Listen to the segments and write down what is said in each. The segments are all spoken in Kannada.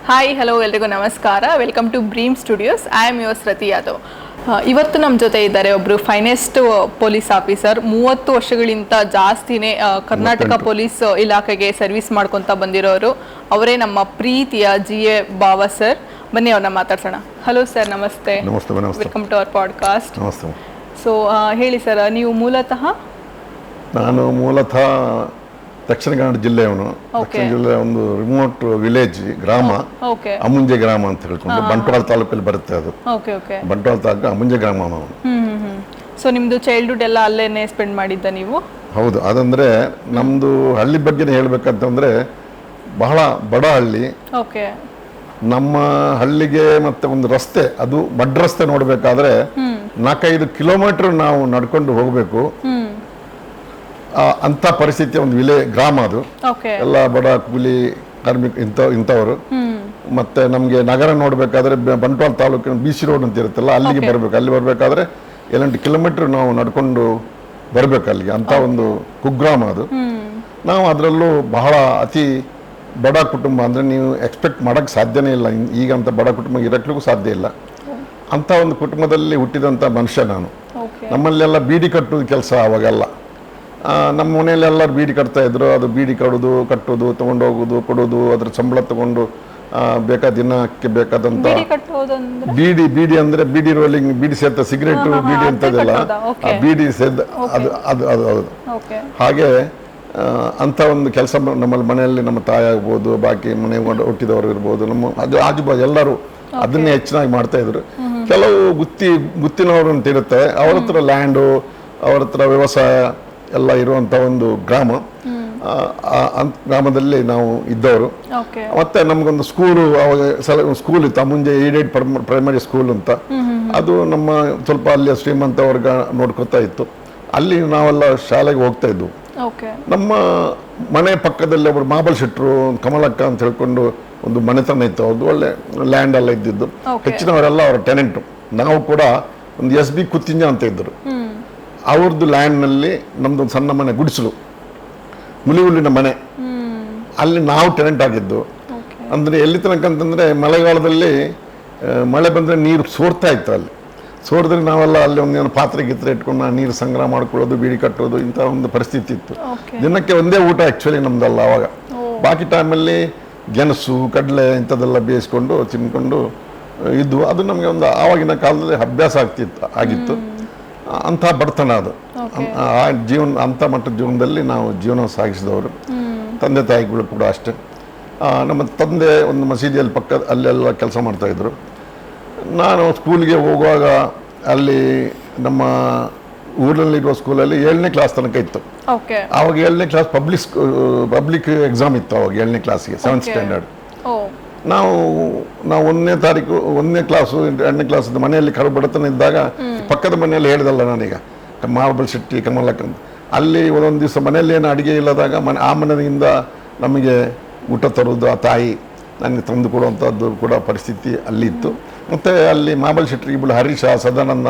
ಹಾಯ್ ಹಲೋ ಎಲ್ರಿಗೂ ನಮಸ್ಕಾರ. Welcome to Breem studios. I am your Shruti Yadav. ಇವತ್ತು ನಮ್ಮ ಜೊತೆ ಇದ್ದಾರೆ ಒಬ್ಬರು ಫೈನೆಸ್ಟ್ ಪೊಲೀಸ್ ಆಫೀಸರ್. 30 ವರ್ಷಗಳಿಂದ ಜಾಸ್ತಿನೇ ಕರ್ನಾಟಕ ಪೊಲೀಸ್ ಇಲಾಖೆಗೆ ಸರ್ವಿಸ್ ಮಾಡ್ಕೊತ ಬಂದಿರೋರು. ಅವರೇ ನಮ್ಮ ಪ್ರೀತಿಯ GA ಬಾವ ಸರ್. ಬನ್ನಿ ಅವ್ರನ್ನ ಮಾತಾಡ್ಸೋಣ. ಹಲೋ ಸರ್, ನಮಸ್ತೆ. Welcome to our podcast. So ಹೇಳಿ ಸರ್, ನೀವು ಮೂಲತಃ ದಕ್ಷಿಣ ಕನ್ನಡ ಜಿಲ್ಲೆಯವನು. ದಕ್ಷಿಣ ಜಿಲ್ಲೆಯ ಒಂದು ರಿಮೋಟ್ ವಿಲೇಜ್ ಗ್ರಾಮ, ಅಮುಂಜೆ ಗ್ರಾಮ ಅಂತ ಹೇಳ್ಕೊಂಡು ಬಂಟ್ವಾಳ ತಾಲೂಕಲ್ಲಿ ಬರುತ್ತೆ. ಅದು ಬಂಟ್ವಾಳ ತಾಲೂಕು ಅಮುಂಜೆ ಗ್ರಾಮ. ಸೊ ನಿಮ್ದು ಚೈಲ್ಡ್ಹುಡ್ ಎಲ್ಲ ಅಲ್ಲೇನೆ ಸ್ಪೆಂಡ್ ಮಾಡಿದ್ದ ನೀವು? ಹೌದು. ಅದಂದ್ರೆ ನಮ್ದು ಹಳ್ಳಿ ಬಗ್ಗೆ ಹೇಳ್ಬೇಕಂತಂದ್ರೆ ಬಹಳ ಬಡ ಹಳ್ಳಿ. ನಮ್ಮ ಹಳ್ಳಿಗೆ ಮತ್ತೆ ಒಂದು ರಸ್ತೆ, ಅದು ಬಡ್ ರಸ್ತೆ ನೋಡ್ಬೇಕಾದ್ರೆ 4-5 ಕಿಲೋಮೀಟರ್ ನಾವು ನಡ್ಕೊಂಡು ಹೋಗ್ಬೇಕು. ಅಂತ ಪರಿಸ್ಥಿತಿಯ ಒಂದು ಗ್ರಾಮ ಅದು. ಎಲ್ಲ ಬಡ ಕೂಲಿ ಕಾರ್ಮಿಕ ಇಂಥವರು. ಮತ್ತೆ ನಮ್ಗೆ ನಗರ ನೋಡ್ಬೇಕಾದ್ರೆ ಬಂಟ್ವಾಳ ತಾಲೂಕಿನ BC ರೋಡ್ ಅಂತ ಇರುತ್ತಲ್ಲ, ಅಲ್ಲಿಗೆ ಬರ್ಬೇಕು. ಅಲ್ಲಿ ಬರ್ಬೇಕಾದ್ರೆ 7 ಕಿಲೋಮೀಟರ್ ನಾವು ನಡ್ಕೊಂಡು ಬರ್ಬೇಕು ಅಲ್ಲಿಗೆ. ಅಂತ ಒಂದು ಕುಗ್ರಾಮ ಅದು. ನಾವು ಅದರಲ್ಲೂ ಬಹಳ ಅತಿ ಬಡ ಕುಟುಂಬ, ಅಂದ್ರೆ ನೀವು ಎಕ್ಸ್ಪೆಕ್ಟ್ ಮಾಡಕ್ ಸಾಧ್ಯನೇ ಇಲ್ಲ. ಈಗ ಅಂತ ಬಡ ಕುಟುಂಬ ಇರಕ್ಲಿಕ್ಕೂ ಸಾಧ್ಯ ಇಲ್ಲ. ಅಂತ ಒಂದು ಕುಟುಂಬದಲ್ಲಿ ಹುಟ್ಟಿದಂತ ಮನುಷ್ಯ ನಾನು. ನಮ್ಮಲ್ಲೆಲ್ಲ ಬೀಡಿ ಕಟ್ಟುವುದು ಕೆಲಸ ಅವಾಗೆಲ್ಲ. ನಮ್ಮ ಮನೆಯಲ್ಲಿ ಎಲ್ಲರೂ ಬೀಡಿ ಕಟ್ತಾ ಇದ್ರು. ಅದು ಬೀಡಿ ಕಟ್ಟೋದು, ತಗೊಂಡು ಹೋಗೋದು, ಕೊಡೋದು, ಅದ್ರ ಸಂಬಳ ತಗೊಂಡು ಬೇಕಾದ ದಿನಕ್ಕೆ ಬೇಕಾದಂತ ಬೀಡಿ ಅಂದ್ರೆ ಬೀಡಿ ರೋಲಿಂಗ್, ಬೀಡಿ ಸೇರ್ತ ಸಿಗರೇಟ್ ಬೀಡಿ ಅಂತದೆಲ್ಲ, ಬೀಡಿ ಸೇದ್ ಅದು ಹೌದು. ಹಾಗೆ ಅಂತ ಒಂದು ಕೆಲಸ ನಮ್ಮಲ್ಲಿ ಮನೆಯಲ್ಲಿ ನಮ್ಮ ತಾಯಿ ಆಗ್ಬೋದು, ಬಾಕಿ ಮನೆ ಹುಟ್ಟಿದವರು ಇರ್ಬೋದು, ನಮ್ಮ ಅದು ಆಜುಬಾಜು ಎಲ್ಲರೂ ಅದನ್ನೇ ಹೆಚ್ಚಿನಾಗಿ ಮಾಡ್ತಾ ಇದ್ರು. ಕೆಲವು ಗುತ್ತಿನವರು ಅಂತ ಇರುತ್ತೆ, ಅವ್ರ ಹತ್ರ ಲ್ಯಾಂಡು, ಅವ್ರ ಹತ್ರ ವ್ಯವಸಾಯ ಎಲ್ಲ ಇರುವಂತ ಒಂದು ಗ್ರಾಮ. ಗ್ರಾಮದಲ್ಲಿ ನಾವು ಇದ್ದವರು. ಮತ್ತೆ ನಮ್ಗೊಂದು ಸ್ಕೂಲು, ಅವಾಗ ಸ್ಕೂಲ್ ಇತ್ತು, ಮುಂಜೆ ಏಡೆಡ್ ಪ್ರೈಮರಿ ಸ್ಕೂಲ್ ಅಂತ. ಅದು ನಮ್ಮ ಸ್ವಲ್ಪ ಅಲ್ಲಿ ಶ್ರೀಮಂತ ವರ್ಗ ನೋಡ್ಕೊತಾ ಇತ್ತು. ಅಲ್ಲಿ ನಾವೆಲ್ಲ ಶಾಲೆಗೆ ಹೋಗ್ತಾ ಇದ್ವು. ನಮ್ಮ ಮನೆ ಪಕ್ಕದಲ್ಲಿ ಒಬ್ರು ಮಾಬಲ್ ಶೆಟ್ರು, ಕಮಲಕ್ಕ ಅಂತ ಹೇಳ್ಕೊಂಡು ಒಂದು ಮನೆತನ ಇತ್ತು. ಅದು ಒಳ್ಳೆ ಲ್ಯಾಂಡ್ ಎಲ್ಲ ಇದ್ದಿದ್ದು. ಹೆಚ್ಚಿನವರೆಲ್ಲ ಅವರ ಟೆನೆಂಟು. ನಾವು ಕೂಡ ಒಂದು SB ಕುತ್ತಿಂಜ ಅಂತ ಇದ್ದರು. ಅವ್ರದ್ದು ಲ್ಯಾಂಡ್ನಲ್ಲಿ ನಮ್ದೊಂದು ಸಣ್ಣ ಮನೆ, ಗುಡಿಸಲು ಮುಲಿಹುಲ್ಲಿನ ಮನೆ, ಅಲ್ಲಿ ನಾವು ಟೆನೆಂಟ್ ಆಗಿದ್ದು. ಅಂದರೆ ಎಲ್ಲಿ ತನಕ ಅಂತಂದರೆ ಮಳೆಗಾಲದಲ್ಲಿ ಮಳೆ ಬಂದರೆ ನೀರು ಸೋರ್ತಾ ಇತ್ತು. ಅಲ್ಲಿ ಸೋರಿದ್ರೆ ನಾವೆಲ್ಲ ಅಲ್ಲಿ ಒಂದೇನು ಪಾತ್ರೆ ಗಿತ್ರೆ ಇಟ್ಕೊಂಡು ನೀರು ಸಂಗ್ರಹ ಮಾಡ್ಕೊಳ್ಳೋದು, ಬೀಡಿ ಕಟ್ಟೋದು, ಇಂಥ ಒಂದು ಪರಿಸ್ಥಿತಿ ಇತ್ತು. ದಿನಕ್ಕೆ ಒಂದೇ ಊಟ ಆ್ಯಕ್ಚುಲಿ ನಮ್ದಲ್ಲ ಅವಾಗ. ಬಾಕಿ ಟೈಮಲ್ಲಿ ಗೆಣಸು, ಕಡಲೆ ಇಂಥದ್ದೆಲ್ಲ ಬೇಯಿಸ್ಕೊಂಡು ತಿನ್ಕೊಂಡು ಇದ್ದು. ಅದು ನಮಗೆ ಒಂದು ಆವಾಗಿನ ಕಾಲದಲ್ಲಿ ಅಭ್ಯಾಸ ಆಗಿತ್ತು. ಅಂಥ ಬಡತನ ಅದು. ಆ ಅಂಥ ಮಟ್ಟದ ಜೀವನದಲ್ಲಿ ನಾವು ಜೀವನ ಸಾಗಿಸಿದವರು. ತಂದೆ ತಾಯಿಗಳು ಕೂಡ ಅಷ್ಟೇ. ನಮ್ಮ ತಂದೆ ಒಂದು ಮಸೀದಿಯಲ್ಲಿ ಅಲ್ಲೆಲ್ಲ ಕೆಲಸ ಮಾಡ್ತಾಯಿದ್ರು. ನಾನು ಸ್ಕೂಲಿಗೆ ಹೋಗುವಾಗ ಅಲ್ಲಿ ನಮ್ಮ ಊರಲ್ಲಿರುವ ಸ್ಕೂಲಲ್ಲಿ 7ನೇ ಕ್ಲಾಸ್ ತನಕ ಇತ್ತು. ಆವಾಗ 7ನೇ ಕ್ಲಾಸ್ ಪಬ್ಲಿಕ್ ಎಕ್ಸಾಮ್ ಇತ್ತು. ಅವಾಗ 7ನೇ ಕ್ಲಾಸ್ಗೆ 7th ಸ್ಟ್ಯಾಂಡರ್ಡ್. ನಾವು 1ನೇ ಕ್ಲಾಸು 2ನೇ ಕ್ಲಾಸ್ ಮನೆಯಲ್ಲಿ ಬಡತನ ಇದ್ದಾಗ ಪಕ್ಕದ ಮನೆಯಲ್ಲಿ ಹೇಳಿದಲ್ಲ ನಾನೀಗ, ಮಾಬಲ್ ಶೆಟ್ಟಿ, ಕಮಲಕ್ಕ, ಅಲ್ಲಿ ಒಂದೊಂದು ದಿವಸ ಮನೆಯಲ್ಲಿ ಏನು ಅಡುಗೆ ಇಲ್ಲದಾಗ ಆ ಮನೆಯಿಂದ ನಮಗೆ ಊಟ ತರೋದು ಆ ತಾಯಿ ನನಗೆ ತಂದು ಕೊಡುವಂಥದ್ದು ಕೂಡ ಪರಿಸ್ಥಿತಿ ಅಲ್ಲಿ ಇತ್ತು. ಮತ್ತು ಅಲ್ಲಿ ಮಾಬಲ್ ಶೆಟ್ಟಿ ಇಬ್ಬರು ಹರೀಶ, ಸದಾನಂದ,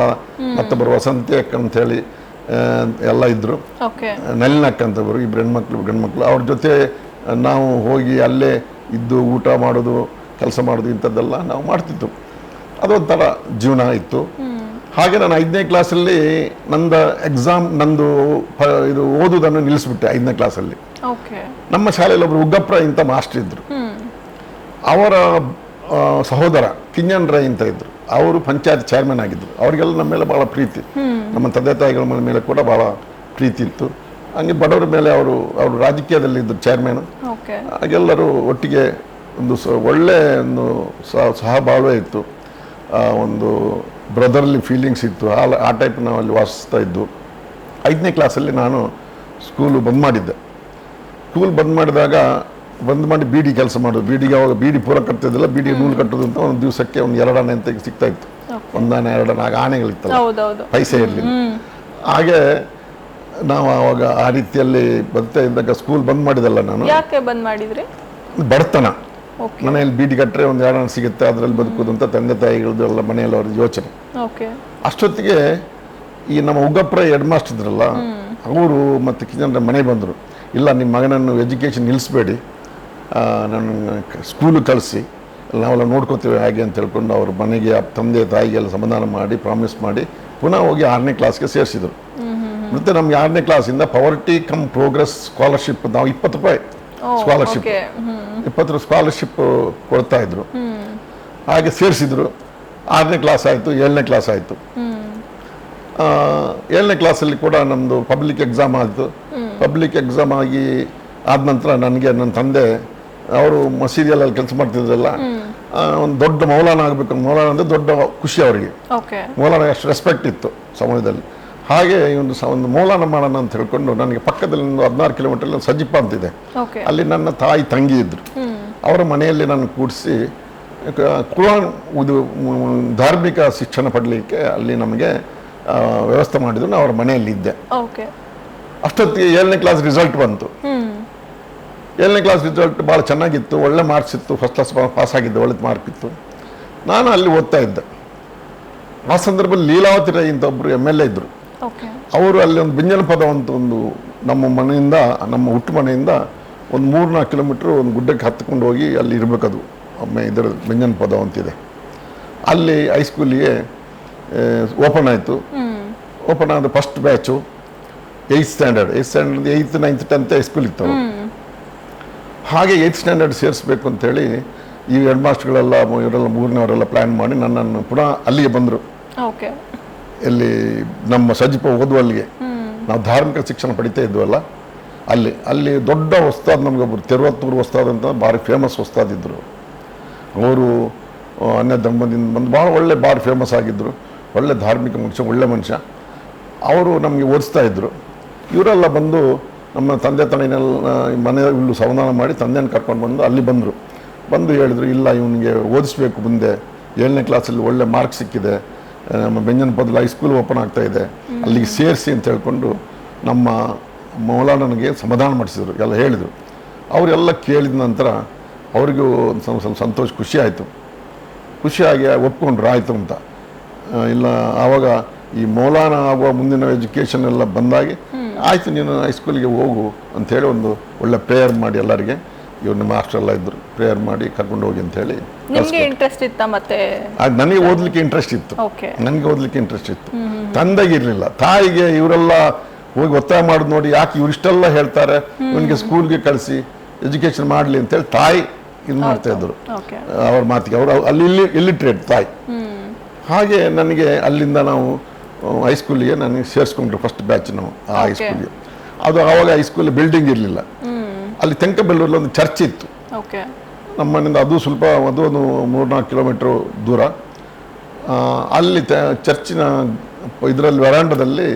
ಮತ್ತೊಬ್ಬರು ವಸಂತಿ ಅಕ್ಕ ಅಂತೇಳಿ ಎಲ್ಲ ಇದ್ದರು. ನಳಿನಕ್ಕ ಅಂತವರು, ಇಬ್ಬರು ಗಂಡ್ಮಕ್ಳು. ಅವ್ರ ಜೊತೆ ನಾವು ಹೋಗಿ ಅಲ್ಲೇ ಇದ್ದು ಊಟ ಮಾಡೋದು, ಕೆಲಸ ಮಾಡೋದು, ಇಂಥದ್ದೆಲ್ಲ ನಾವು ಮಾಡ್ತಿತ್ತು. ಅದೊಂಥರ ಜೀವನ ಇತ್ತು. ಹಾಗೆ ನಾನು 5ನೇ ಕ್ಲಾಸಲ್ಲಿ ನಂದು ಇದು ಓದುವುದನ್ನು ನಿಲ್ಲಿಸ್ಬಿಟ್ಟೆ 5ನೇ ಕ್ಲಾಸಲ್ಲಿ. ನಮ್ಮ ಶಾಲೆಯಲ್ಲಿ ಒಬ್ರು ಉಗ್ಗಪ್ರ ಇಂಥ ಮಾಸ್ಟರ್ ಇದ್ರು. ಅವರ ಸಹೋದರ ಕಿಂಜನ್ ರೈ ಅಂತ ಇದ್ರು. ಅವರು ಪಂಚಾಯತ್ ಚೇರ್ಮನ್ ಆಗಿದ್ರು. ಅವರಿಗೆಲ್ಲ ನಮ್ಮ ಮೇಲೆ ಬಹಳ ಪ್ರೀತಿ, ನಮ್ಮ ತಂದೆ ತಾಯಿಗಳ ಮೇಲೆ ಕೂಡ ಬಹಳ ಪ್ರೀತಿ ಇತ್ತು. ಹಂಗೆ ಬಡವರ ಮೇಲೆ ಅವರು ರಾಜಕೀಯದಲ್ಲಿ ಇದ್ದರು, ಚೇರ್ಮನ್. ಹಾಗೆಲ್ಲರೂ ಒಟ್ಟಿಗೆ ಒಂದು ಒಳ್ಳೆ ಒಂದು ಸಹಬಾಳ್ವೆ ಇತ್ತು. ಒಂದು ಬ್ರದರ್ಲಿ ಫೀಲಿಂಗ್ಸ್ ಇತ್ತು. ಆ ಟೈಪ್ ನಾವು ಅಲ್ಲಿ ವಾಸಿಸ್ತಾ ಇದ್ದು. 5ನೇ ಕ್ಲಾಸಲ್ಲಿ ನಾನು ಸ್ಕೂಲು ಬಂದ್ ಮಾಡಿದ್ದೆ. ಸ್ಕೂಲ್ ಬಂದ್ ಮಾಡಿ ಬೀಡಿ ಕೆಲಸ ಮಾಡೋದು. ಬೀಡಿಗೆ ಅವಾಗ ಬೀಡಿ ಪೂರ ಕಟ್ತಿದ್ದಿಲ್ಲ, ಬೀಡಿ ನೂಲು ಕಟ್ಟೋದು ಅಂತ ಒಂದು ದಿವಸಕ್ಕೆ ಒಂದು 2 ಆನೆ ಅಂತ ಸಿಗ್ತಾ ಇತ್ತು. 1 ಆನೆ 2 ಆನೆ, ಆನೆಗಳಿತ್ತಲ್ಲ, ಪೈಸೆ ಇರಲಿಲ್ಲ. ಹಾಗೆ ನಾವು ಅವಾಗ ಆ ರೀತಿಯಲ್ಲಿ ಬರ್ತಾ ಇದ್ದಾಗ ಸ್ಕೂಲ್ ಬಂದ್ ಮಾಡಿದಲ್ಲ ನಾನು. ಯಾಕೆ ಬಂದ್ ಮಾಡಿದ್ರಿ? ಬಡತನ. ಮನೆಯಲ್ಲಿ ಬೀಡಿ ಕಟ್ಟರೆ ಒಂದು 2 ಆನೆ ಸಿಗುತ್ತೆ, ಅದರಲ್ಲಿ ಬದುಕೋದು ಅಂತ ತಂದೆ ತಾಯಿಗಳದ್ದು ಎಲ್ಲ ಮನೆಯಲ್ಲಿ ಅವ್ರ ಯೋಚನೆ. ಅಷ್ಟೊತ್ತಿಗೆ ಈ ನಮ್ಮ ಉಗ್ಗಪ್ರ ಹೆಡ್ ಮಾಸ್ಟರ್ ಇದ್ರಲ್ಲ, ಅವರು ಮತ್ತು ಕಿಂಜನ್ ಮನೆ ಬಂದರು. ಇಲ್ಲ, ನಿಮ್ಮ ಮಗನನ್ನು ಎಜುಕೇಷನ್ ನಿಲ್ಲಿಸಬೇಡಿ, ನಾನು ಸ್ಕೂಲು ಕಳಿಸಿ ನಾವೆಲ್ಲ ನೋಡ್ಕೋತೀವಿ ಹಾಗೆ ಅಂತ ಹೇಳ್ಕೊಂಡು ಅವ್ರ ಮನೆಗೆ ತಂದೆ ತಾಯಿಗೆಲ್ಲ ಸಮಾಧಾನ ಮಾಡಿ ಪ್ರಾಮಿಸ್ ಮಾಡಿ ಪುನಃ ಹೋಗಿ 6ನೇ ಕ್ಲಾಸ್ಗೆ ಸೇರಿಸಿದ್ರು. ಮತ್ತು ನಮ್ಗೆ 6ನೇ ಕ್ಲಾಸಿಂದ ಪವರ್ಟಿ ಕಮ್ ಪ್ರೋಗ್ರೆಸ್ ಸ್ಕಾಲರ್ಶಿಪ್ ನಾವು 20 ರೂಪಾಯಿ ಸ್ಕಾಲರ್ಶಿಪ್ 20 ಸ್ಕಾಲರ್ಶಿಪ್ ಕೊಡ್ತಾ ಇದ್ರು. ಹಾಗೆ ಸೇರಿಸಿದ್ರು. 6ನೇ ಕ್ಲಾಸ್ ಆಯಿತು, 7ನೇ ಕ್ಲಾಸ್ ಆಯಿತು. 7ನೇ ಕ್ಲಾಸಲ್ಲಿ ಕೂಡ ನಮ್ಮದು ಪಬ್ಲಿಕ್ ಎಕ್ಸಾಮ್ ಆಯಿತು. ಪಬ್ಲಿಕ್ ಎಕ್ಸಾಮ್ ಆದ ನಂತರ ನನಗೆ ನನ್ನ ತಂದೆ ಅವರು ಮಸೀದಿಯಲ್ಲಿ ಕೆಲಸ ಮಾಡ್ತಿದ್ರಲ್ಲ, ಒಂದು ದೊಡ್ಡ ಮೌಲಾನ ಆಗಬೇಕು, ಮೌಲಾನ ಅಂದರೆ ದೊಡ್ಡ ಖುಷಿ ಅವರಿಗೆ. ಮೌಲಾನ ಅಷ್ಟು ರೆಸ್ಪೆಕ್ಟ್ ಇತ್ತು ಸಮಾಜದಲ್ಲಿ. ಹಾಗೆ ಒಂದು ಮೌಲಾನ ಮಾಡೋಣ ಅಂತ ಹೇಳ್ಕೊಂಡು ನನಗೆ ಪಕ್ಕದಲ್ಲಿ ಒಂದು 16 ಕಿಲೋಮೀಟರ್ ಸಜಿಪ ಅಂತಿದೆ, ಅಲ್ಲಿ ನನ್ನ ತಾಯಿ ತಂಗಿ ಇದ್ರು. ಅವರ ಮನೆಯಲ್ಲಿ ನಾನು ಕೂಡಿಸಿ ಕುರಾನ್ ಧಾರ್ಮಿಕ ಶಿಕ್ಷಣ ಪಡಲಿಕ್ಕೆ ಅಲ್ಲಿ ನಮಗೆ ವ್ಯವಸ್ಥೆ ಮಾಡಿದ್ರು. ನಾನು ಅವ್ರ ಮನೆಯಲ್ಲಿದ್ದೆ. ಅಷ್ಟೊತ್ತಿಗೆ 7ನೇ ಕ್ಲಾಸ್ ರಿಸಲ್ಟ್ ಬಂತು. 7ನೇ ಕ್ಲಾಸ್ ರಿಸಲ್ಟ್ ಭಾಳ ಚೆನ್ನಾಗಿತ್ತು, ಒಳ್ಳೆ ಮಾರ್ಕ್ಸ್ ಇತ್ತು, ಫಸ್ಟ್ ಕ್ಲಾಸ್ ಪಾಸ್ ಆಗಿದ್ದೆ, ಒಳ್ಳೆ ಮಾರ್ಕ್ ಇತ್ತು. ನಾನು ಅಲ್ಲಿ ಓದ್ತಾ ಇದ್ದೆ. ಆ ಸಂದರ್ಭದಲ್ಲಿ ಲೀಲಾವತಿ ರೈ ಅಂತ ಒಬ್ಬರು MLA ಇದ್ದರು. ಅವರು ಅಲ್ಲಿ ಒಂದು ಬೆಂಜನ ಪದ ಅಂತ ಒಂದು ನಮ್ಮ ಮನೆಯಿಂದ, ನಮ್ಮ ಹುಟ್ಟು ಮನೆಯಿಂದ ಒಂದು 3-4 ಕಿಲೋಮೀಟ್ರ್ ಒಂದು ಗುಡ್ಡಕ್ಕೆ ಹತ್ಕೊಂಡು ಹೋಗಿ ಅಲ್ಲಿ ಇರಬೇಕದು. ಒಮ್ಮೆ ಇದರ ಬೆಂಜನ ಪದ ಅಂತಿದೆ. ಅಲ್ಲಿ ಹೈಸ್ಕೂಲಿಗೆ ಓಪನ್ ಆಯಿತು. ಓಪನ್ ಆದ first batch 8th standard 8th 9th 10th high school ಇತ್ತು. ಹಾಗೆ 8th ಸ್ಟ್ಯಾಂಡರ್ಡ್ ಸೇರಿಸ್ಬೇಕು ಅಂತೇಳಿ ಈ ಹೆಡ್ ಮಾಸ್ಟರ್ಗಳೆಲ್ಲ ಇವರೆಲ್ಲ ಮೂರನೇವರೆಲ್ಲ ಪ್ಲ್ಯಾನ್ ಮಾಡಿ ನನ್ನನ್ನು ಪುನಃ ಅಲ್ಲಿಗೆ ಬಂದರು. ಎಲ್ಲಿ ನಮ್ಮ ಸಜಿಪ ಓದುವಲ್ಲಿಗೆ ನಾವು ಧಾರ್ಮಿಕ ಶಿಕ್ಷಣ ಪಡಿತಾ ಇದ್ವಲ್ಲ ಅಲ್ಲಿ ದೊಡ್ಡ ಉಸ್ತಾದ್ ನಮಗೊಬ್ಬರು ತಿರುವತ್ತೂರು ಉಸ್ತಾದ್ ಅಂತ ಭಾರಿ ಫೇಮಸ್ ಉಸ್ತಾದ್ ಇದ್ದರು. ಅವರು ಅನ್ಯ ಧರ್ಮದಿಂದ ಬಂದು ಭಾಳ ಫೇಮಸ್ ಆಗಿದ್ದರು. ಒಳ್ಳೆ ಧಾರ್ಮಿಕ ಮನುಷ್ಯ, ಒಳ್ಳೆ ಮನುಷ್ಯ. ಅವರು ನಮಗೆ ಓದಿಸ್ತಾ ಇದ್ದರು. ಇವರೆಲ್ಲ ಬಂದು ನಮ್ಮ ತಂದೆ ತಾಯಿನೆಲ್ಲ ಮನೆ ಇಲ್ಲೂ ಸಮಾಧಾನ ಮಾಡಿ ತಂದೆಯನ್ನು ಕರ್ಕೊಂಡು ಬಂದು ಅಲ್ಲಿ ಬಂದು ಹೇಳಿದ್ರು, ಇಲ್ಲ ಇವನಿಗೆ ಓದಿಸ್ಬೇಕು, ಮುಂದೆ 7ನೇ ಕ್ಲಾಸಲ್ಲಿ ಒಳ್ಳೆ ಮಾರ್ಕ್ ಸಿಕ್ಕಿದೆ, ನಮ್ಮ ಬೆಂಜನ ಪದದಲ್ಲಿ ಹೈಸ್ಕೂಲ್ ಓಪನ್ ಆಗ್ತಾ ಇದೆ, ಅಲ್ಲಿಗೆ ಸೇರಿಸಿ ಅಂತ ಹೇಳ್ಕೊಂಡು ನಮ್ಮ ಮೌಲಾನನಿಗೆ ಸಮಾಧಾನ ಮಾಡಿಸಿದ್ರು, ಎಲ್ಲ ಹೇಳಿದರು. ಅವರೆಲ್ಲ ಕೇಳಿದ ನಂತರ ಅವರಿಗೂ ಸ್ವಲ್ಪ ಸಂತೋಷ, ಖುಷಿಯಾಗಿ ಒಪ್ಕೊಂಡ್ರು, ಆಯಿತು ಅಂತ. ಇಲ್ಲ ಆವಾಗ ಈ ಮೌಲಾನ ಆಗುವ ಮುಂದಿನ ಎಜುಕೇಷನ್ ಎಲ್ಲ ಬಂದಾಗಿ ಆಯಿತು ನೀನು ಹೈಸ್ಕೂಲಿಗೆ ಹೋಗು ಅಂಥೇಳಿ ಒಂದು ಒಳ್ಳೆ ಪ್ರೇಯರ್ ಮಾಡಿ ಎಲ್ಲರಿಗೆ, ಇವ್ರನ್ನ ಮಾಸ್ಟರ್ ಎಲ್ಲ ಇದ್ದರು, ಪ್ರೇಯರ್ ಮಾಡಿ ಕರ್ಕೊಂಡು ಹೋಗಿ ಅಂತೇಳಿ. ಇಂಟ್ರೆಸ್ಟ್ ಇತ್ತಾ? ಮತ್ತೆ ನನಗೆ ಓದಲಿಕ್ಕೆ ಇಂಟ್ರೆಸ್ಟ್ ಇತ್ತು. ತಂದೆಗೆ ಇರಲಿಲ್ಲ. ತಾಯಿಗೆ ಇವರೆಲ್ಲ ಹೋಗಿ ಒತ್ತಾಯ ಮಾಡೋದು ನೋಡಿ, ಯಾಕೆ ಇವರಿಷ್ಟೆಲ್ಲ ಹೇಳ್ತಾರೆ, ಇವನಿಗೆ ಸ್ಕೂಲ್ಗೆ ಕಳಿಸಿ ಎಜುಕೇಷನ್ ಮಾಡಲಿ ಅಂತೇಳಿ ತಾಯಿ ಇದು ಮಾಡ್ತಾ ಇದ್ರು ಅವ್ರ ಮಾತಿಗೆ. ಅವರು ಅಲ್ಲಿ ಇಲ್ಲಿಟ್ರೇಟ್ ತಾಯಿ. ಹಾಗೆ ನನಗೆ ಅಲ್ಲಿಂದ ನಾವು ಹೈಸ್ಕೂಲಿಗೆ ನನಗೆ ಸೇರಿಸ್ಕೊಂಡ್ರು, ಫಸ್ಟ್ ಬ್ಯಾಚ್ ನಾವು ಆ ಹೈಸ್ಕೂಲಿಗೆ. ಅದು ಆವಾಗ ಹೈಸ್ಕೂಲ್ ಬಿಲ್ಡಿಂಗ್ ಇರಲಿಲ್ಲ. ಅಲ್ಲಿ ತೆಂಕಬೆಲ್ಲೂರಲ್ಲಿ ಒಂದು ಚರ್ಚ್ ಇತ್ತು ನಮ್ಮ ಮನೆಯಿಂದ, ಅದು ಸ್ವಲ್ಪ ಒಂದು 3-4 ಕಿಲೋಮೀಟ್ರು ದೂರ. ಅಲ್ಲಿ ಚರ್ಚಿನ ಇದರಲ್ಲಿ ವರಾಂಡದಲ್ಲಿ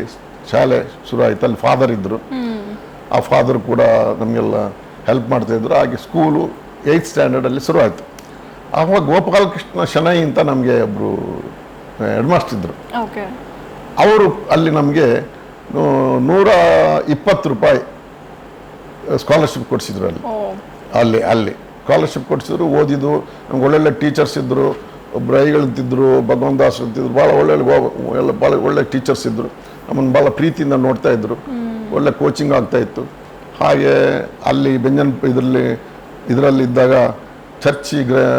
ಶಾಲೆ ಶುರು ಆಯಿತು. ಅಲ್ಲಿ ಫಾದರ್ ಇದ್ದರು. ಆ ಫಾದರ್ ಕೂಡ ನಮಗೆಲ್ಲ ಹೆಲ್ಪ್ ಮಾಡ್ತಾಯಿದ್ರು. ಹಾಗೆ ಸ್ಕೂಲು 8th ಸ್ಟ್ಯಾಂಡರ್ಡಲ್ಲಿ ಶುರು ಆಯಿತು. ಆವಾಗ ಗೋಪಾಲಕೃಷ್ಣ ಶೆಣೈ ಅಂತ ನಮಗೆ ಒಬ್ಬರು ಹೆಡ್ ಮಾಸ್ಟರ್ ಇದ್ದರು. ಅವರು ಅಲ್ಲಿ ನಮಗೆ 120 ರೂಪಾಯಿ ಸ್ಕಾಲರ್ಶಿಪ್ ಕೊಡಿಸಿದ್ರು. ಅಲ್ಲಿ ಸ್ಕಾಲರ್ಶಿಪ್ ಕೊಡಿಸಿದ್ರು. ಓದಿದ್ದು ನಮ್ಗೆ ಒಳ್ಳೊಳ್ಳೆ ಟೀಚರ್ಸ್ ಇದ್ದರು, ಬ್ರೈಗಳಂತಿದ್ರು, ಭಗವಂದಾಸ್ ಅಂತಿದ್ರು, ಭಾಳ ಒಳ್ಳೆ ಟೀಚರ್ಸ್ ಇದ್ದರು. ನಮ್ಮನ್ನು ಭಾಳ ಪ್ರೀತಿಯಿಂದ ನೋಡ್ತಾ ಇದ್ರು. ಒಳ್ಳೆ ಕೋಚಿಂಗ್ ಆಗ್ತಾಯಿತ್ತು. ಹಾಗೆ ಅಲ್ಲಿ ಬೆಂಜನ್ ಇದರಲ್ಲಿ ಇದ್ದಾಗ, ಚರ್ಚಿ